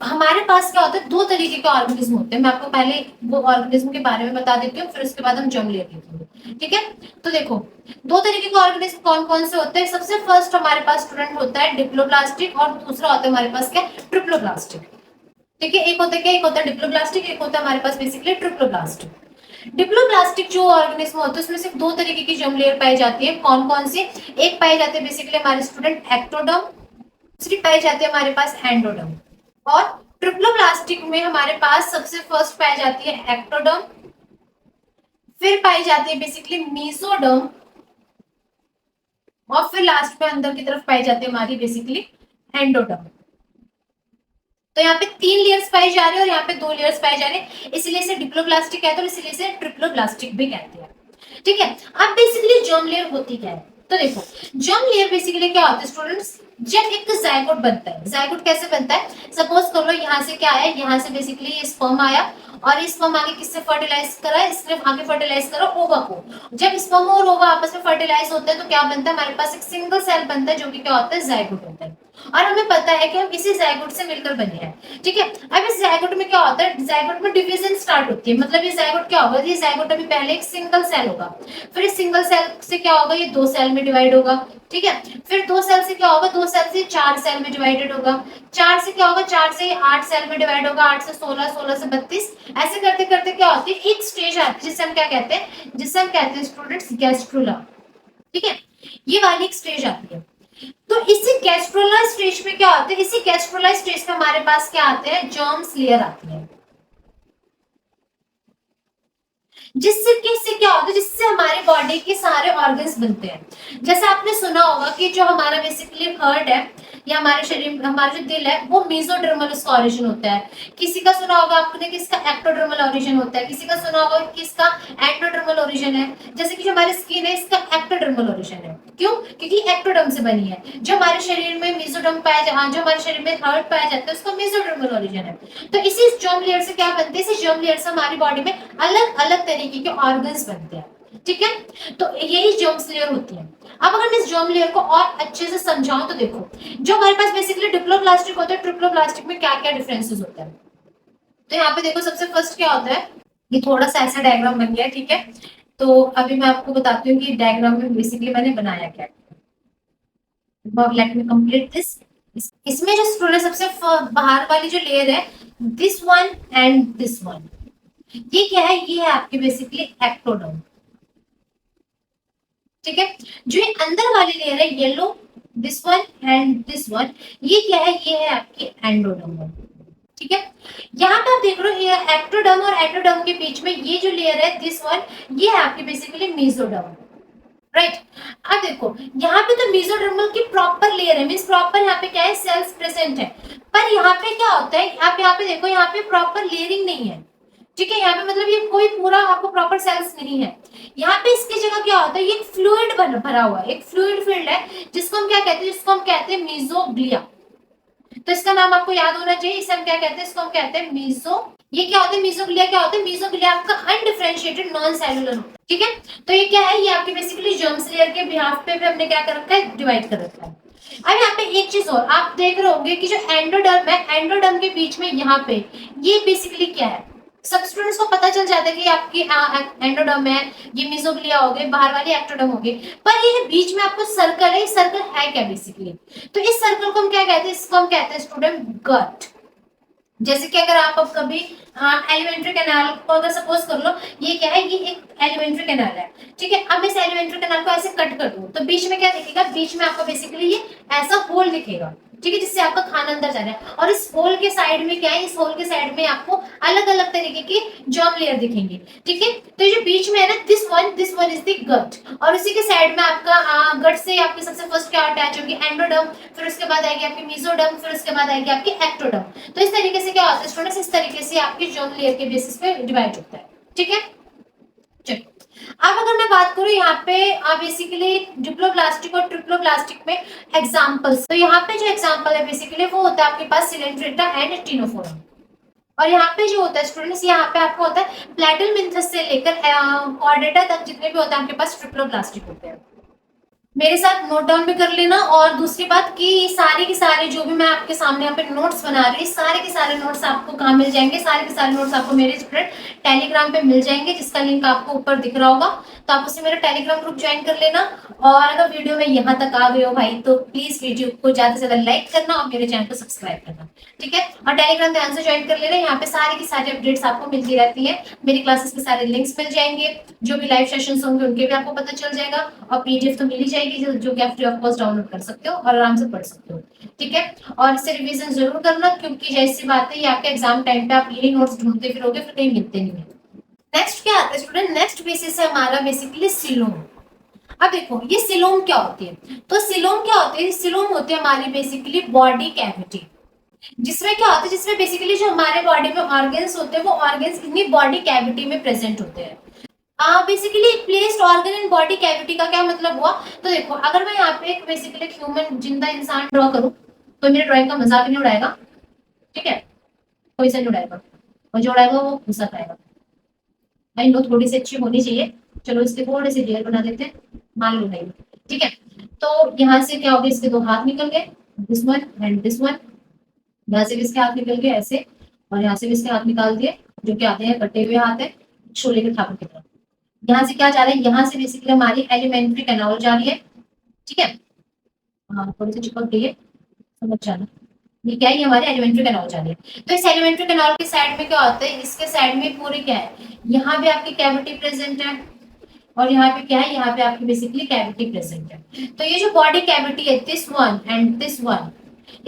हमारे पास क्या होता है, दो तरीके के ऑर्गेनिज्म होते हैं। मैं आपको पहले वो ऑर्गेनिज्म के बारे में बता देती हूँ, फिर उसके बाद हम जर्म लेयर देखेंगे, ठीक है। तो देखो दो तरीके के ऑर्गेनिज्म कौन कौन से होते हैं। सबसे फर्स्ट हमारे पास स्टूडेंट होता है डिप्लोब्लास्टिक, और दूसरा होता है हमारे पास क्या, ट्रिप्लोब्लास्टिक, ठीक है। एक होता है क्या, एक होता है डिप्लोब्लास्टिक, एक होता है हमारे पास बेसिकली ट्रिप्लोब्लास्टिक। डिप्लोब्लास्टिक जो ऑर्गेनिज्म होते हैं उसमें सिर्फ दो तरीके की जर्म लेयर पाई जाती है। कौन कौन सी, एक पाई जाती है बेसिकली हमारे स्टूडेंट एक्टोडर्म, दूसरी पाई जाती है हमारे पास एंडोडर्म। और ट्रिप्लोब्लास्टिक में हमारे पास सबसे फर्स्ट पाई जाती है एक्टोडर्म, फिर पाई जाती है बेसिकली मीसोडर्म, और फिर लास्ट में अंदर की तरफ पाई जाती है हमारी बेसिकली एंडोडर्म। तो यहाँ पे तीन लेयर्स पाई जा रही है और यहाँ पे दो लेयर्स पाए जा रहे हैं, इसलिए इसे डिप्लोब्लास्टिक कहते हैं और इसलिए इसे ट्रिप्लोब्लास्टिक भी कहते हैं, ठीक है। अब बेसिकली जर्म लेयर होती क्या है, तो देखो जर्म लेयर बेसिकली क्या होता है स्टूडेंट्स, जब एक जायगोट बनता है। जायगोट कैसे बनता है, सपोज कर लो यहाँ से क्या है, यहाँ से बेसिकली ये स्पर्म आया, और इस स्पर्म आगे किससे फर्टिलाइज करा, इसने आगे फर्टिलाइज करा ओवा को। जब स्पर्म और ओवा आपस में फर्टिलाइज होते हैं तो क्या बनता है, हमारे पास एक सिंगल सेल बनता है जो कि क्या होता है, जायगोट होता है। और हमें पता है कि हम इसी जायगोट से मिलकर बने हैं, ठीक है। अब इस जायगोट में क्या होता है, जायगोट में डिवीजन स्टार्ट होती है, मतलब ये जायगोट क्या होगा, ये जायगोट अभी पहले एक सिंगल सेल होगा, फिर इस सिंगल सेल से क्या होगा, ये दो सेल में डिवाइड होगा, ठीक है। फिर दो सेल से क्या होगा, दो सेल से चार सेल में डिवाइडेड होगा, चार से क्या होगा, चार से 8 सेल में डिवाइड होगा, 8 से 16, 16 से 32, ऐसे करते करते क्या होती है, एक स्टेज आती है जिसे हम क्या कहते हैं, जिसे हम कहते हैं स्टूडेंट्स गैस्ट्रुला, ठीक है, ये वाली एक स्टेज आती है। तो इसी गैस्ट्रोलाइज स्टेज में क्या होता है, इसी गैस्ट्रोलाइज स्टेज में हमारे पास क्या आते हैं, जर्म्स लेयर आती है। जिससे क्या होता है, जिससे हमारे बॉडी के सारे ऑर्गन्स बनते हैं। जैसे आपने सुना होगा कि जो हमारा बेसिकली हार्ट है या हमारे शरीर, हमारा जो दिल है वो मेसोडर्मल उसका ओरिजिन होता है। किसी का सुना होगा आपने कि इसका एक्टोडर्मल ओरिजिन होता है, किसी का सुना होगा कि इसका एंडोडर्मल ओरिजिन है। जैसे कि जो हमारी स्किन है इसका एक्टोडर्मल ओरिजिन है। क्यों? क्योंकि एक्टोडर्म से बनी है। जो हमारे शरीर में मेसोडर्म पाया जाता है, जो हमारे शरीर में हार्ट पाया जाता है उसका मेसोडर्मल ओरिजिन है। तो इसी जर्म लेयर से क्या बनते हैं, इसी जर्म लेयर से हमारी बॉडी में अलग अलग तरीके के ऑर्गन्स बनते हैं। ठीक है, तो यही जर्म्स लेयर होती है। अब अगर मैं इस जर्म लेयर को और अच्छे से समझाऊं तो देखो, जो हमारे पास बेसिकली डिप्लोप्लास्टिक होता है, ट्रिप्लोप्लास्टिक में क्या क्या डिफरेंसेस होते हैं। तो यहाँ पे देखो, सबसे फर्स्ट क्या होता है, ये थोड़ा सा ऐसा डायग्राम बन गया है। ठीक है, तो अभी मैं आपको बताती हूँ कि डायग्राम में बेसिकली मैंने बनाया क्या। Let me complete this. इसमें जो स्टूडेंट सबसे बाहर वाली जो लेयर है, this one and this one, ये क्या है, ये है आपकी बेसिकली एक्टोडर्म। ठीक है, जो ये अंदर वाली लेयर है yellow, this one and this one, ये क्या है, ये है आपकी एंडोडर्म। ठीक है, यहाँ पे आप देख रहे हो, ये एक्टोडर्म और एंडोडर्म के बीच में ये जो लेयर है दिस वन, ये है आपकी बेसिकली मेसोडर्म। राइट, अब देखो यहाँ पे तो मेसोडर्मल की प्रॉपर लेयर है, मींस प्रॉपर यहाँ पे क्या है, सेल्स प्रेजेंट है। पर यहाँ पे क्या होता है, आप यहाँ पे देखो, यहाँ पे प्रॉपर लेयरिंग नहीं है। ठीक है, यहाँ पे मतलब ये कोई पूरा आपको प्रॉपर सेल्स नहीं है। यहाँ पे इसकी जगह क्या होता है, ये फ्लूइड भरा हुआ है, एक फ्लूइड फील्ड है, जिसको हम क्या कहते हैं, जिसको हम कहते हैं मीजोग्लिया। तो इसका नाम आपको याद होना चाहिए, इसे हम क्या कहते हैं, इसको हम कहते हैं मीजो। ये क्या होता है, मीजोग्लिया क्या होता है, मीजोग्लिया आपका अनडिफरेंशिएटेड नॉन सेलुलर होता है। ठीक है, तो ये क्या है, ये आपकी बेसिकली जर्म्स लेयर के बिहाफ पे भी हमने क्या कर रखा है, डिवाइड कर रखा है। अब यहाँ पे एक चीज और आप देख रहे होंगे कि जो एंडोडर्म है, एंडोडर्म के बीच में यहाँ पे ये बेसिकली क्या है, सब स्टूडेंट्स को पता चल जाता है कि आपकी एंडोडर्म है, ये मेसोग्लिया हो गए, बाहर वाली एक्टोडर्म हो गई। पर ये बीच में आपको सर्कल है, सर्कल है क्या बेसिकली, तो इस सर्कल को हम क्या कहते हैं, इसको हम कहते हैं स्टूडेंट गट। जैसे कि अगर आप अब कभी एलिमेंट्री कैनाल को अगर सपोज कर लो, ये क्या है, ये एक एलिमेंट्री कैनाल है। ठीक है, अब इस एलिमेंट्री कैनाल को ऐसे कट कर दो तो बीच में क्या दिखेगा, बीच में आपको बेसिकली ये ऐसा होल दिखेगा। ठीक है, जिससे आपका खाना अंदर जा रहा है, और इस होल के साइड में क्या है, इस होल के साइड में आपको अलग अलग तरीके के जर्म लेयर दिखेंगे। ठीक है, तो ये जो बीच में है ना, this one is the gut, और उसी के साइड में आपका गट से आपकी सबसे फर्स्ट क्या अटैच होगी, एंडोडर्म, फिर उसके बाद आएगी आपकी मेसोडर्म, फिर उसके बाद आएगी आपकी एक्टोडर्म। तो इस तरीके से क्या होता है स्टूडेंट्स, इस तरीके से आपकी जर्म लेयर के बेसिस पे डिवाइड होता है। ठीक है, चलो अब अगर मैं बात करूं यहाँ पे बेसिकली डिप्लोप्लास्टिक और ट्रिप्लोप्लास्टिक में एग्जांपल्स, तो यहाँ पे जो एग्जांपल है बेसिकली वो होता है आपके पास सिलेंड्रेटा एंड टिनोफोरम। और यहाँ पे जो होता है स्टूडेंट्स, यहाँ पे आपको होता है प्लेटलमिंथस से लेकर कॉर्डेटा तक जितने भी होते हैं आपके पास ट्रिप्लोप्लास्टिक होते हैं। मेरे साथ नोट डाउन भी कर लेना। और दूसरी बात कि सारे के सारे जो भी मैं आपके सामने यहाँ पे नोट्स बना रही हूँ, सारे के सारे नोट्स आपको कहाँ मिल जाएंगे, सारे के सारे नोट्स आपको मेरे स्टूडेंट टेलीग्राम पे मिल जाएंगे, जिसका लिंक आपको ऊपर दिख रहा होगा। तो आप उससे मेरा टेलीग्राम ग्रुप ज्वाइन कर लेना। और अगर वीडियो में यहाँ तक आ गए हो भाई, तो प्लीज वीडियो को ज्यादा से ज्यादा लाइक करना और मेरे चैनल को सब्सक्राइब करना। ठीक है, और टेलीग्राम ध्यान से ज्वाइन कर लेना, यहाँ पे सारी की सारी अपडेट्स आपको मिलती रहती है। मेरी क्लासेस के सारे लिंक्स मिल जाएंगे, जो भी लाइव सेशंस होंगे उनके भी आपको पता चल जाएगा, और पीडीएफ तो मिल ही जाएगी जो कि आप फ्री ऑफ कॉस्ट डाउनलोड कर सकते हो और आराम से पढ़ सकते हो। ठीक है, और इससे रिवीजन जरूर करना, क्योंकि जैसी बात है ये आपके एग्जाम टाइम पे आप यही नोट्स ढूंढते फिरोगे, फिर कहीं मिलते नहीं है। नेक्स्ट क्या आता है स्टूडेंट, नेक्स्ट बेसिस है हमारा बेसिकली सिलोम। अब देखो ये सिलोम क्या होती है, तो सिलोम क्या होती है, सिलोम होती है हमारी बेसिकली बॉडी कैविटी, जिसमें क्या होता है, जिसमें बेसिकली जो हमारे बॉडी में ऑर्गन्स होते हैं वो ऑर्गन्स इतनी बॉडी कैविटी में प्रेजेंट होते हैं। Basically placed organ in body cavity का क्या मतलब हुआ, तो देखो अगर मैं यहाँ पे एक बेसिकली ह्यूमन जिंदा इंसान ड्रॉ करूं, तो मेरे ड्राइंग का मजाक नहीं उड़ाएगा। ठीक है, कोई सा नहीं उड़ाएगा, और जो उड़ाएगा वो गुस्सा खाएगा। भाई नो थोड़ी सी अच्छी होनी चाहिए। चलो इसके थोड़े से लेयर बना देते हैं, मान लो नहीं। ठीक है, तो यहाँ से क्या हो गया, इसके दो हाथ निकल गए, this one and this one. यहाँ से भी इसके हाथ निकल गए ऐसे, और यहाँ से भी इसके हाथ निकाल दिए, जो कि आते हैं कटे हुए हाथ है छोले के ठाकुर की तरफ। यहाँ से क्या जा रहा है, यहाँ से बेसिकली हमारी एलिमेंट्री कैनाल जा रही है। ठीक है, हाँ थोड़ी सी चिपक गई है, समझ जाना। ये क्या है, ये हमारी एलिमेंट्री कैनाल जा रही है। तो इस एलिमेंट्री कैनाल के साइड में क्या होता है, इसके साइड में पूरी क्या है, यहाँ भी आपकी कैविटी प्रेजेंट है, और यहाँ पे क्या है, यहाँ पे आपकी बेसिकली कैविटी प्रेजेंट है। तो ये जो बॉडी कैविटी है, this one and this one,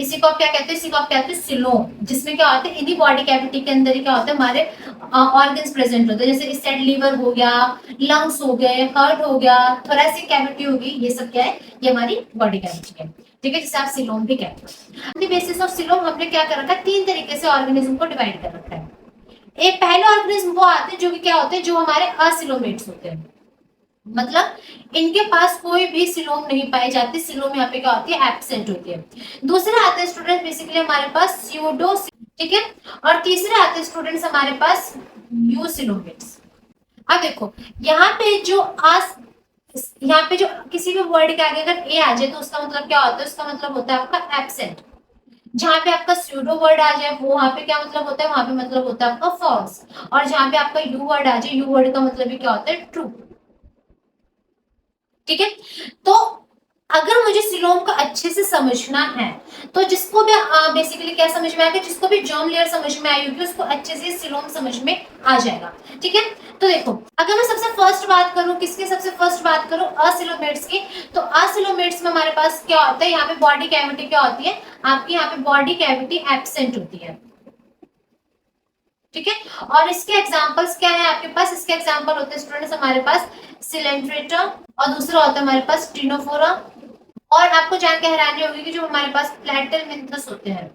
इसी को आप क्या कहते हैं, इसी को आप कहते हैं सिलोम, जिसमें क्या होता है, इन्हीं बॉडी कैविटी के अंदर ही क्या होता है, हमारे ऑर्गन्स प्रेजेंट होते हैं। जैसे इस साइड लीवर हो गया, लंग्स हो गए, हार्ट हो गया, थोरेसिक कैविटी होगी, ये सब क्या है, ये हमारी बॉडी कैविटी है। ठीक है, जिसे आप सिलोम भी कहते हैं। On the basis of coelom हमने क्या कर रखा है, 3 तरीके से ऑर्गेनिज्म को डिवाइड कर रखा है। एक पहले ऑर्गेनिज्म वो आते हैं जो कि क्या होते हैं, जो हमारे असिलोमेट्स होते हैं, मतलब इनके पास कोई भी सिलोम नहीं पाई जाती, सिलोम यहाँ पे क्या होती है, एब्सेंट होती है। दूसरे आते हैं स्टूडेंट बेसिकली हमारे पास स्यूडो, ठीक है, और तीसरे आते हैं स्टूडेंट्स हमारे पास यूसिलोमेट्स। अब देखो यहाँ पे जो यहाँ पे जो किसी भी वर्ड के आगे अगर ए आ जाए तो उसका मतलब क्या होता है, उसका मतलब होता है आपका एब्सेंट। जहां पे आपका स्यूडो वर्ड आ जाए वो वहां पे क्या मतलब होता है, वहां पे मतलब होता है आपका फॉल्स। और जहां पे आपका यू वर्ड आ जाए, यू वर्ड का मतलब भी क्या होता है, ट्रू। ठीक है, तो अगर मुझे सिलोम को अच्छे से समझना है, तो जिसको भी बेसिकली क्या समझ में आएगा, जिसको भी जर्म लेयर समझ में आई होगी उसको अच्छे से सिलोम समझ में आ जाएगा। ठीक है, तो देखो अगर मैं सबसे फर्स्ट बात करूं, किसकी सबसे फर्स्ट बात करूं, असिलोमेट्स की, तो असिलोमेट्स में हमारे पास क्या होता है, यहाँ पे बॉडी कैविटी क्या होती है आपकी, यहाँ पे बॉडी कैविटी एब्सेंट होती है। ठीक है, और इसके एग्जांपल्स क्या है आपके पास, इसके एग्जांपल होते हैं स्टूडेंट्स हमारे पास सिलेंट्रेटा, और दूसरा होता है हमारे पास टिनोफोरा। और आपको जान के हैरानी होगी कि जो हमारे पास प्लेटेलमिंथस होते हैं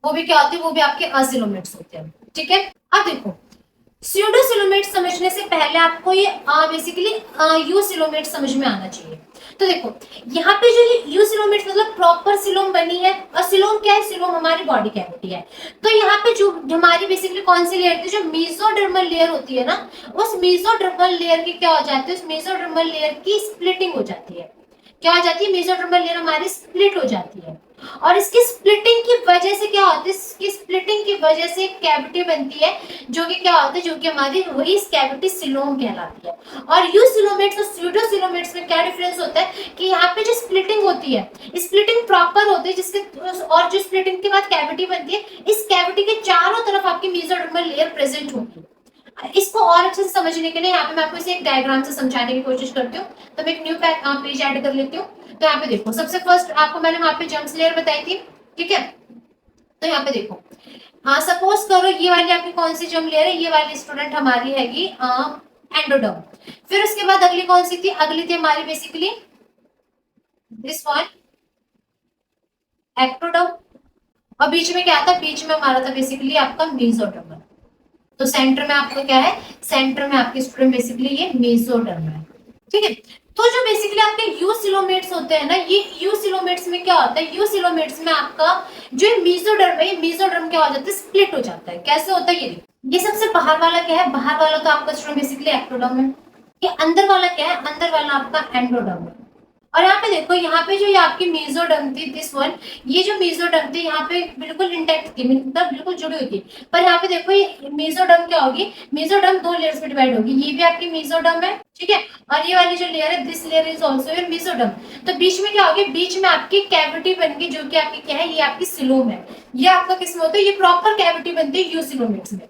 वो भी क्या होते हैं, वो भी आपके असिलोमेट्स होते हैं। ठीक है, अब देखो स्यूडोसिलोमेट समझने से पहले आपको ये बेसिकली यूसिलोमेट समझ में आना चाहिए। तो देखो यहाँ पे जो ये यूसिलोमेट मतलब प्रॉपर सिलोम बनी है, और सिलोम क्या है, सिलोम हमारी बॉडी कैविटी है। तो यहाँ पे जो हमारी बेसिकली कौन सी लेयर थी, जो मेसोडर्मल लेयर होती है ना, उस मेसोडर्मल लेयर की क्या हो जाती है, उस मेसोडर्मल लेयर की स्प्लिटिंग हो जाती है। क्या हो जाती है, मेसोडर्मल लेयर हमारी स्प्लिट हो जाती है, और इसकी स्प्लिटिंग की वजह से क्या होता है, इसकी स्प्लिटिंग की वजह से एक कैविटी बनती है, जो कि क्या होता है, जो कि हमारी वही इस कैविटी सिलोम कहलाती है। और यूसिलोमेट्स और स्यूडोसिलोमेट्स में क्या डिफरेंस होता है कि यहाँ पे जो स्प्लिटिंग होती है, स्प्लिटिंग प्रॉपर होती है, जिसके और जो स्प्लिटिंग के बाद कैविटी बनती है, इस कैविटी के चारों तरफ आपकी मेसोडर्मल लेयर प्रेजेंट होगी। इसको और अच्छे से समझने के लिए यहाँ पे मैं आपको इसे एक डायग्राम से समझाने की कोशिश करती हूँ। तो मैं एक न्यू पेज ऐड कर लेती हूँ। तो यहाँ पे देखो सबसे फर्स्ट आपको मैंने वहां पे जर्म्स लेयर बताई थी। ठीक है, तो यहाँ पे देखो सपोज करो ये वाली आपकी कौन सी जर्म लेयर है, ये वाली स्टूडेंट हमारी हैगी एंडोडर्म। फिर उसके बाद अगली कौन सी थी, अगली थी हमारी बेसिकली दिस वन एक्टोडर्म। और बीच में क्या था, बीच में हमारा था बेसिकली आपका मेसोडर्म। तो सेंटर में आपका क्या है, सेंटर में आपके स्टूडेंट बेसिकली ये मेसोडर्म है। ठीक है, तो जो बेसिकली आपके यूसिलोमेट्स होते हैं ना, ये यूसिलोमेट्स में क्या होता है, यूसिलोमेट्स में आपका जो मेसोडर्म है, ये मेसोडर्म क्या हो जाता है, स्प्लिट हो जाता है। कैसे होता है ये सबसे बाहर वाला क्या है, बाहर वाला तो आपका स्टूडेंट बेसिकली एक्टोडर्म है। ये अंदर वाला क्या है, अंदर वाला आपका एंडोडर्म है। और यहाँ पे देखो, यहाँ पे जो ये आपकी मेसोडर्म थी दिस वन, ये जो मेसोडर्म थी यहाँ पे बिल्कुल इंटैक्ट थी, मतलब बिल्कुल जुड़ी हुई थी। पर यहाँ पे देखो ये मेसोडर्म क्या होगी, मेसोडर्म 2 लेयर्स में डिवाइड होगी। ये भी आपकी मेसोडर्म है, ठीक है, और ये वाली जो लेयर है this layer is also your mesoderm. तो बीच में क्या होगी, बीच में आपकी कैविटी बन गई, जो कि आपकी क्या है, ये आपकी सिलोम है। ये आपका किसमें होता है, ये प्रॉपर कैविटी बनती है यूसिलोमेट्स में।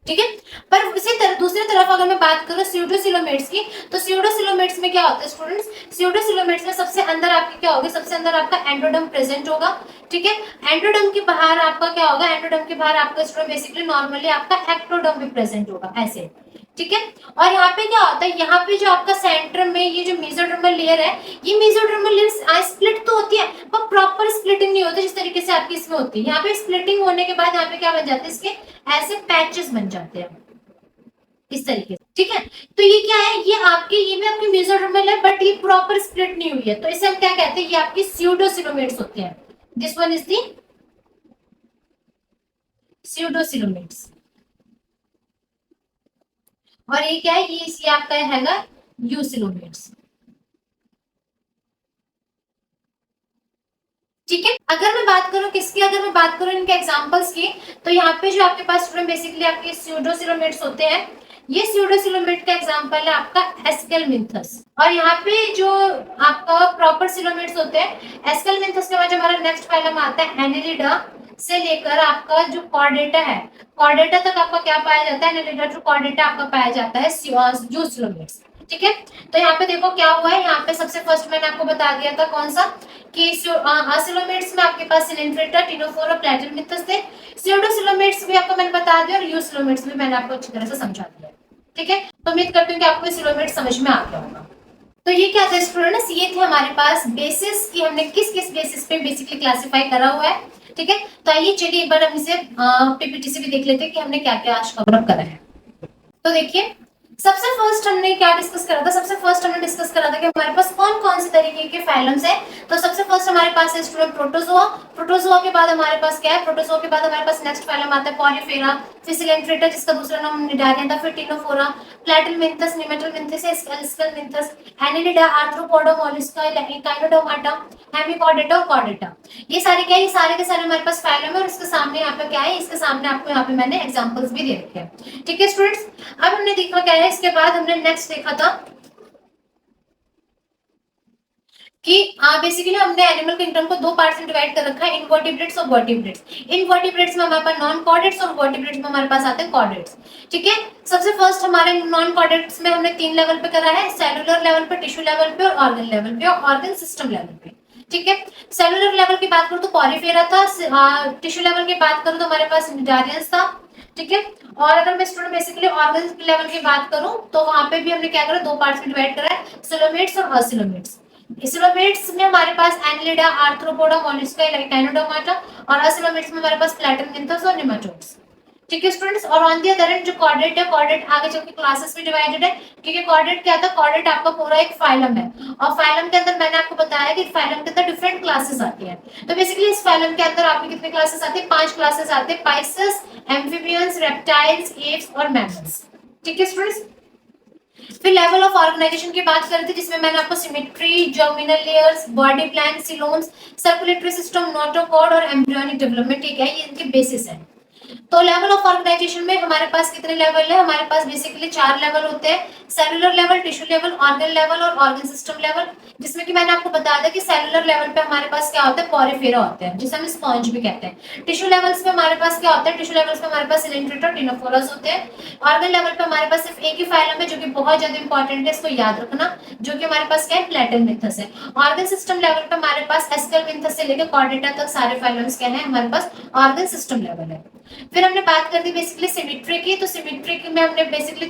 ठीक है, पर उसी तरह दूसरी तरफ अगर मैं बात करूं स्यूडोसिलोमेट्स की, तो स्यूडोसिलोमेट्स में क्या होता है स्टूडेंट्स, स्यूडोसिलोमेट्स में सबसे अंदर आपकी क्या होगी, सबसे अंदर आपका एंडोडर्म प्रेजेंट होगा। ठीक है, एंडोडर्म के बाहर आपका क्या होगा, एंडोडर्म के बाहर आपका स्टूडेंट बेसिकली नॉर्मली आपका एक्टोडर्म भी प्रेजेंट होगा ऐसे। ठीक है, और यहाँ पे क्या होता है, यहाँ पे जो आपका सेंटर में ये जो मेसोडर्मल लेयर है, ये मेसोडर्मल लेयर स्प्लिट तो होती है पर प्रॉपर स्प्लिटिंग नहीं होती जिस तरीके से आपकी इसमें होती है। यहाँ पे स्प्लिटिंग होने के बाद यहाँ पे क्या बन जाते हैं, इसके ऐसे पैचेस बन जाते हैं इस तरीके से। ठीक है, तो ये क्या है, ये आपके ये भी आपकी मेसोडर्मल है, बट ये प्रॉपर स्प्लिट नहीं हुई है, तो इसे हम क्या कहते हैं, ये आपकी स्यूडोसिलोमेट्स होते हैं। This one is the pseudocoelomates, और ये क्या है, ये आपका हैगा यूसिलोमेट्स। ठीक है, अगर मैं बात करूं किसकी, अगर मैं बात करूं इनके एग्जांपल्स की, तो यहाँ पे जो आपके पास स्टूडेंट बेसिकली आपके स्यूडोसिलोमेट्स होते हैं। ये स्यूडोसिलोमेट का एग्जांपल है आपका एस्केलमिंथस। और यहाँ पे जो आपका प्रॉपर सिलोमेट्स होते हैं, एस्केलमिंथस के बाद जो हमारा नेक्स्ट फाइलम आता है एनेलिडा से लेकर आपका जो कॉर्डेटा है, कॉर्डेटा तक आपका क्या पाया जाता है, एनेलिडा टू कॉर्डेटा आपका पाया जाता है यूसिलोमेट्स। ठीक है, तो यहाँ पे देखो क्या हुआ है, यहाँ पे सबसे फर्स्ट मैंने आपको बता दिया था कौन सा, कि असिलोमेट्स में आपके पास सिलेंट्रेटा, टिनोफोरा, प्लैटिनमिथस थे। स्यूडोसिलोमेट्स भी आपको मैंने बता दिया और यूसिलोमेट्स भी मैंने आपको अच्छी तरह से समझा दिया। ठीक है, तो उम्मीद करती हूँ कि आपको सिलोमेट समझ में आ गया होगा। तो ये क्या था स्टूडेंट्स, ये थे हमारे पास बेसिस कि हमने किस किस बेसिस पे बेसिकली क्लासिफाई करा हुआ है। ठीक है, तो आइए चलिए एक बार हम इसे पीपीटी से भी देख लेते हैं कि हमने क्या क्या आज कवर अप करा है। तो देखिए, सबसे फर्स्ट हमने क्या डिस्कस करा था, सबसे फर्स्ट हमने डिस्कस करा था कि हमारे पास कौन कौन से तरीके के फाइलम्स है। तो सबसे फर्स्ट हमारे पास है स्टूडेंट प्रोटोजोआ। प्रोटोजोआ के बाद हमारे पास क्या है, प्रोटोजोआ के बाद हमारे पास नेक्स्ट फाइलम आता है पॉलीफेरा, फिर सिलेंट्रेटा जिसका दूसरा नाम निडारिया था, फिर Ctenophora, Platyhelminthes, Nemathelminthes, Aschelminthes, Annelida, Arthropoda, Mollusca, Echinodermata, Hemichordata और कॉर्डेटा। ये सारे क्या है, ये सारे के सारे हमारे पास फाइलम है और इसके सामने यहाँ पे क्या है, इसके सामने आपको यहाँ पे मैंने एग्जांपल्स भी दे रखे हैं। ठीक है स्टूडेंट्स, अब हमने देखा क्या है, इसके बाद हमने नेक्स्ट देखा था कि बेसिकली हमने एनिमल किंगडम को दो पार्ट्स में डिवाइड कर रखा है, इनवर्टिब्रेट्स और वर्टिब्रेट्स। इनवर्टिब्रेट्स में हमारे पास नॉन कॉर्डेट्स और वर्टिब्रेट्स में हमारे पास आते हैं कॉर्डेट्स। ठीक है, सबसे फर्स्ट हमारे नॉन कॉर्डेट्स में हमने 3 लेवल पे करा है, सेलुलर लेवल पे, टिश्यू लेवल पे और ऑर्गन लेवल पे और ऑर्गन सिस्टम लेवल पे। ठीक है, सेलुलर लेवल की बात करूं तो पॉलीफेरा था, टिश्यू लेवल की बात करूं तो हमारे पास निडारियंस था। ठीक है, और अगर मैं स्टूडेंट बेसिकली ऑर्गन लेवल की बात करूं तो वहां पे भी हमने क्या करा, दो पार्ट्स में डिवाइड करा है, सिलोमेट्स और असिलोमेट्स। सिलोमेट्स में हमारे पास एनिलिडा, आर्थ्रोपोडा, मोलस्का, काइनोडोमाटा और असिलोमेट्स में हमारे पास प्लैटिनमिन्थस और नेमाटोड्स। ठीक है स्टूडेंट्स, और ऑन द अदर एंड जो कॉर्डेट है, कॉर्डेट आगे चल के क्लासेस में डिवाइडेड है, क्योंकि कॉर्डेट क्या था, कॉर्डेट आपका पूरा एक फाइलम है और फाइलम के अंदर मैंने आपको बताया कि फाइलम के अंदर डिफरेंट क्लासेस आती है। तो बेसिकली इस फाइलम के अंदर आपकी कितने क्लासेस आते हैं, 5 क्लासेस आते हैं, पाइसेस, एम्फीबियंस, रेप्टाइल्स, एप्स और मैमल्स। ठीक है स्टूडेंट्स, फिर लेवल ऑफ ऑर्गेनाइजेशन की बात करी थी जिसमें मैंने आपको symmetry, germinal layers, body plan, सिलोम्स, circulatory system, notochord और एम्ब्रियोनिक डेवलपमेंट, ठीक है, ये इनके बेसिस है। तो लेवल ऑफ ऑर्गेनाइजेशन में हमारे पास कितने लेवल है, हमारे पास बेसिकली 4 लेवल होते हैं, cellular level, tissue level, organ level और ऑर्गन सिस्टम लेवल। जिसमें कि मैंने आपको बताया था कि सेलुलर लेवल पे हमारे पास क्या होता है, पॉरीफेरा होते हैं जिसे हम स्पॉन्ज भी कहते हैं। टिश्यू लेवल्स पे हमारे पास क्या होता है, टिश्यू लेवल्स पे हमारे पास सिलेंट्रेटा और टिनोफोरस होते हैं। ऑर्गन लेवल पे हमारे पास सिर्फ एक ही फाइलम है जो कि बहुत ज्यादा इंपॉर्टेंट है, इसको याद रखना, जो कि हमारे पास क्या है, प्लैटिनमिन्थस है। ऑर्गन सिस्टम लेवल पे हमारे पास एस्केलमिन्थस से लेकर कॉर्डेटा तक सारे फाइलम्स क्या है, हमारे पास ऑर्गन सिस्टम लेवल है। फिर हमने बात कर दी बेसिकली सिमेट्री की, तो सिमेट्री में हमने बेसिकली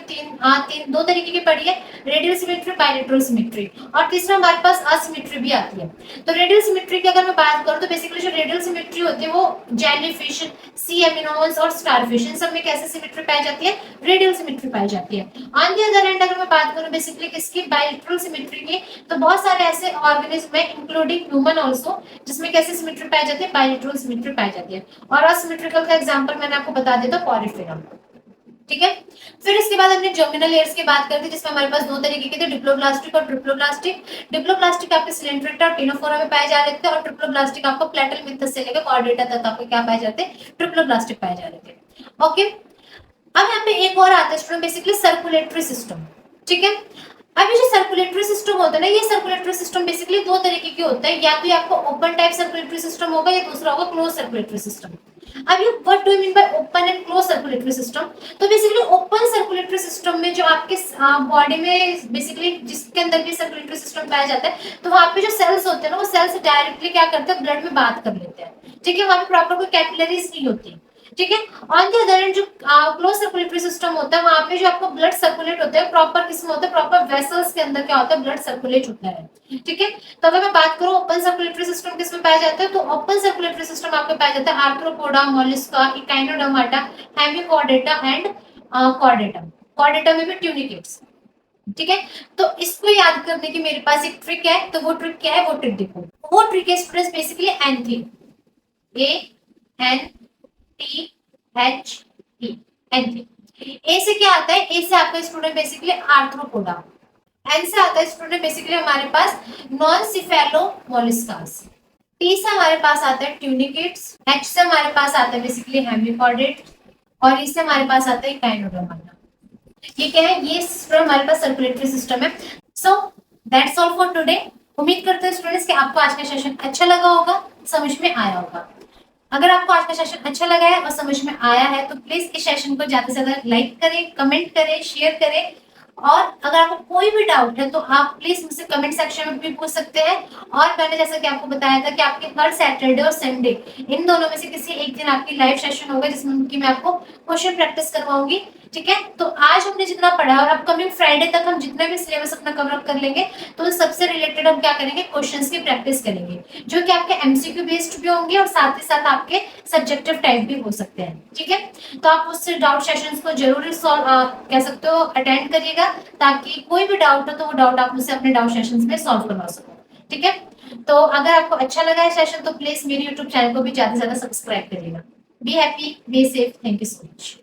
दो तरीके की पढ़ी है, रेडियल सिमेट्री, बायलैटरल सिमेट्री, और तीसरा हमारे पास असिमेट्री भी आती है। तो रेडियल सिमेट्री की अगर मैं बात करूं तो बेसिकली जो रेडियल सिमेट्री होती है वो जेलीफिश, सी एमिनोन्स और स्टारफिश, इन सब में कैसे सिमेट्री पाई जाती है, रेडियल सिमेट्री पाई जाती है। ऑन द अदर हैंड अगर मैं बात करूं बेसिकली किसकी, बायलैटरल सिमेट्री की, तो बहुत सारे ऐसे ऑर्गेनिज्म है इंक्लूडिंग ह्यूमन आल्सो जिसमें कैसे सिमेट्री पाई जाती है, बायलैटरल सिमेट्री पाई जाती है। और असिमेट्रिकल का एग्जांपल मैंने आपको बता दिया था, पॉलीफेरा। ठीक है, फिर इसके बाद हमने जर्मिनल लेयर्स की बात कर दी जिसमें हमारे पास दो तरीके के थे, डिप्लोब्लास्टिक और ट्रिप्लोब्लास्टिक। डिप्लोब्लास्टिक आपके सिलेंट्रेटा और टिनोफोरा में पाए जा रहे थे और ट्रिप्लोब्लास्टिक आपको प्लैटिनमिन्थस से लेकर कॉर्डेटा तक आपको क्या पाए जाते हैं, ट्रिप्लोब्लास्टिक पाए जा रहे थे। ओके, अब यहाँ पे एक और आता है स्टूडेंट बेसिकली सर्कुलेटरी सिस्टम। ठीक है, अब ये जो सर्कुलेटरी सिस्टम होता है ना, ये सर्कुलेटरी सिस्टम बेसिकली दो तरीके के होते हैं, या तो ये आपको ओपन टाइप सर्कुलेटरी सिस्टम होगा या दूसरा होगा क्लोज सर्कुलेटरी सिस्टम। अब ये what do you mean by open and close circulatory system, तो बेसिकली ओपन सर्कुलेटरी सिस्टम में जो आपके बॉडी में बेसिकली जिसके अंदर भी सर्कुलेटरी सिस्टम पाया जाता है, तो वहां पे जो सेल्स होते हैं ना, वो सेल्स डायरेक्टली क्या करते हैं, ब्लड में बात कर लेते हैं। ठीक है, वहां पे प्रॉपर कोई कैपिलरीज नहीं होती। ठीक है, ऑन द अदर एंड जो क्लोज सर्कुलेटरी सिस्टम होता है, वहां पे जो आपको ब्लड सर्कुलेट होता है प्रॉपर किसमें होता है, प्रॉपर वेसल्स के अंदर क्या होता है, ब्लड सर्कुलेट होता है। ठीक है, तो अगर मैं बात करूं ओपन सर्कुलेटरी सिस्टम किसमें पाया जाता है, तो ओपन सर्कुलेटरी सिस्टम आपको पाया जाता है arthropoda, Mollusca, Echinodermata, Hemichordata and Chordata. Chordata में भी ट्यूनिकेट्स। ठीक है, तो इसको याद करने की मेरे पास एक ट्रिक है, तो वो ट्रिक क्या है, वो ट्रिक देखो। वो ट्रिक है students basically एंथी, A N T H E, एंथी। ए से क्या आता है, ए से आपका स्टूडेंट बेसिकली आर्थ्रोपोडा, एन से आता है स्टूडेंट बेसिकली हमारे पास नॉन सिफेलो मोलस्कास, टी से हमारे पास आता है ट्यूनिकेट्स, एच से हमारे पास आता है बेसिकली हेमिकॉर्डेट और ई से हमारे पास आता है काइनोडर्माटा। ये क्या है, ये स्टूडेंट हमारे पास सर्कुलेटरी सिस्टम है। So that's all for today. उम्मीद करते हैं स्टूडेंट्स कि आपको आज का सेशन अच्छा लगा होगा, समझ में आया होगा। अगर आपको आज का सेशन अच्छा लगा है और समझ में आया है तो प्लीज इस सेशन को ज्यादा से ज्यादा लाइक करें, कमेंट करें, शेयर करें, और अगर आपको कोई कोई भी डाउट है तो आप प्लीज मुझसे कमेंट सेक्शन में भी पूछ सकते हैं। और मैंने जैसा कि आपको बताया था कि आपके हर सैटरडे और संडे इन दोनों में से किसी एक दिन आपकी लाइव सेशन होगा जिसमें कि मैं आपको क्वेश्चन प्रैक्टिस करवाऊंगी। ठीक है, तो आज हमने जितना पढ़ा और अपकमिंग फ्राइडे तक हम जितना भी सिलेबस अपना कवर अप कर लेंगे तो सबसे रिलेटेड हम क्या करेंगे, क्वेश्चंस की प्रैक्टिस करेंगे जो कि आपके एमसीक्यू बेस्ड भी होंगे और साथ ही साथ आपके सब्जेक्टिव टाइप भी हो सकते हैं। ठीक है, तो आप उससे डाउट सेशंस को जरूर कह सकते हो अटेंड करिएगा ताकि कोई भी डाउट हो तो वो डाउट आप मुझसे अपने डाउट सेशंस में सॉल्व करवा सको। ठीक है, तो अगर आपको अच्छा लगा है सेशन तो प्लीज मेरे यूट्यूब चैनल को भी ज्यादा से ज्यादा सब्सक्राइब करिएगा। Be happy, be safe, thank you so much.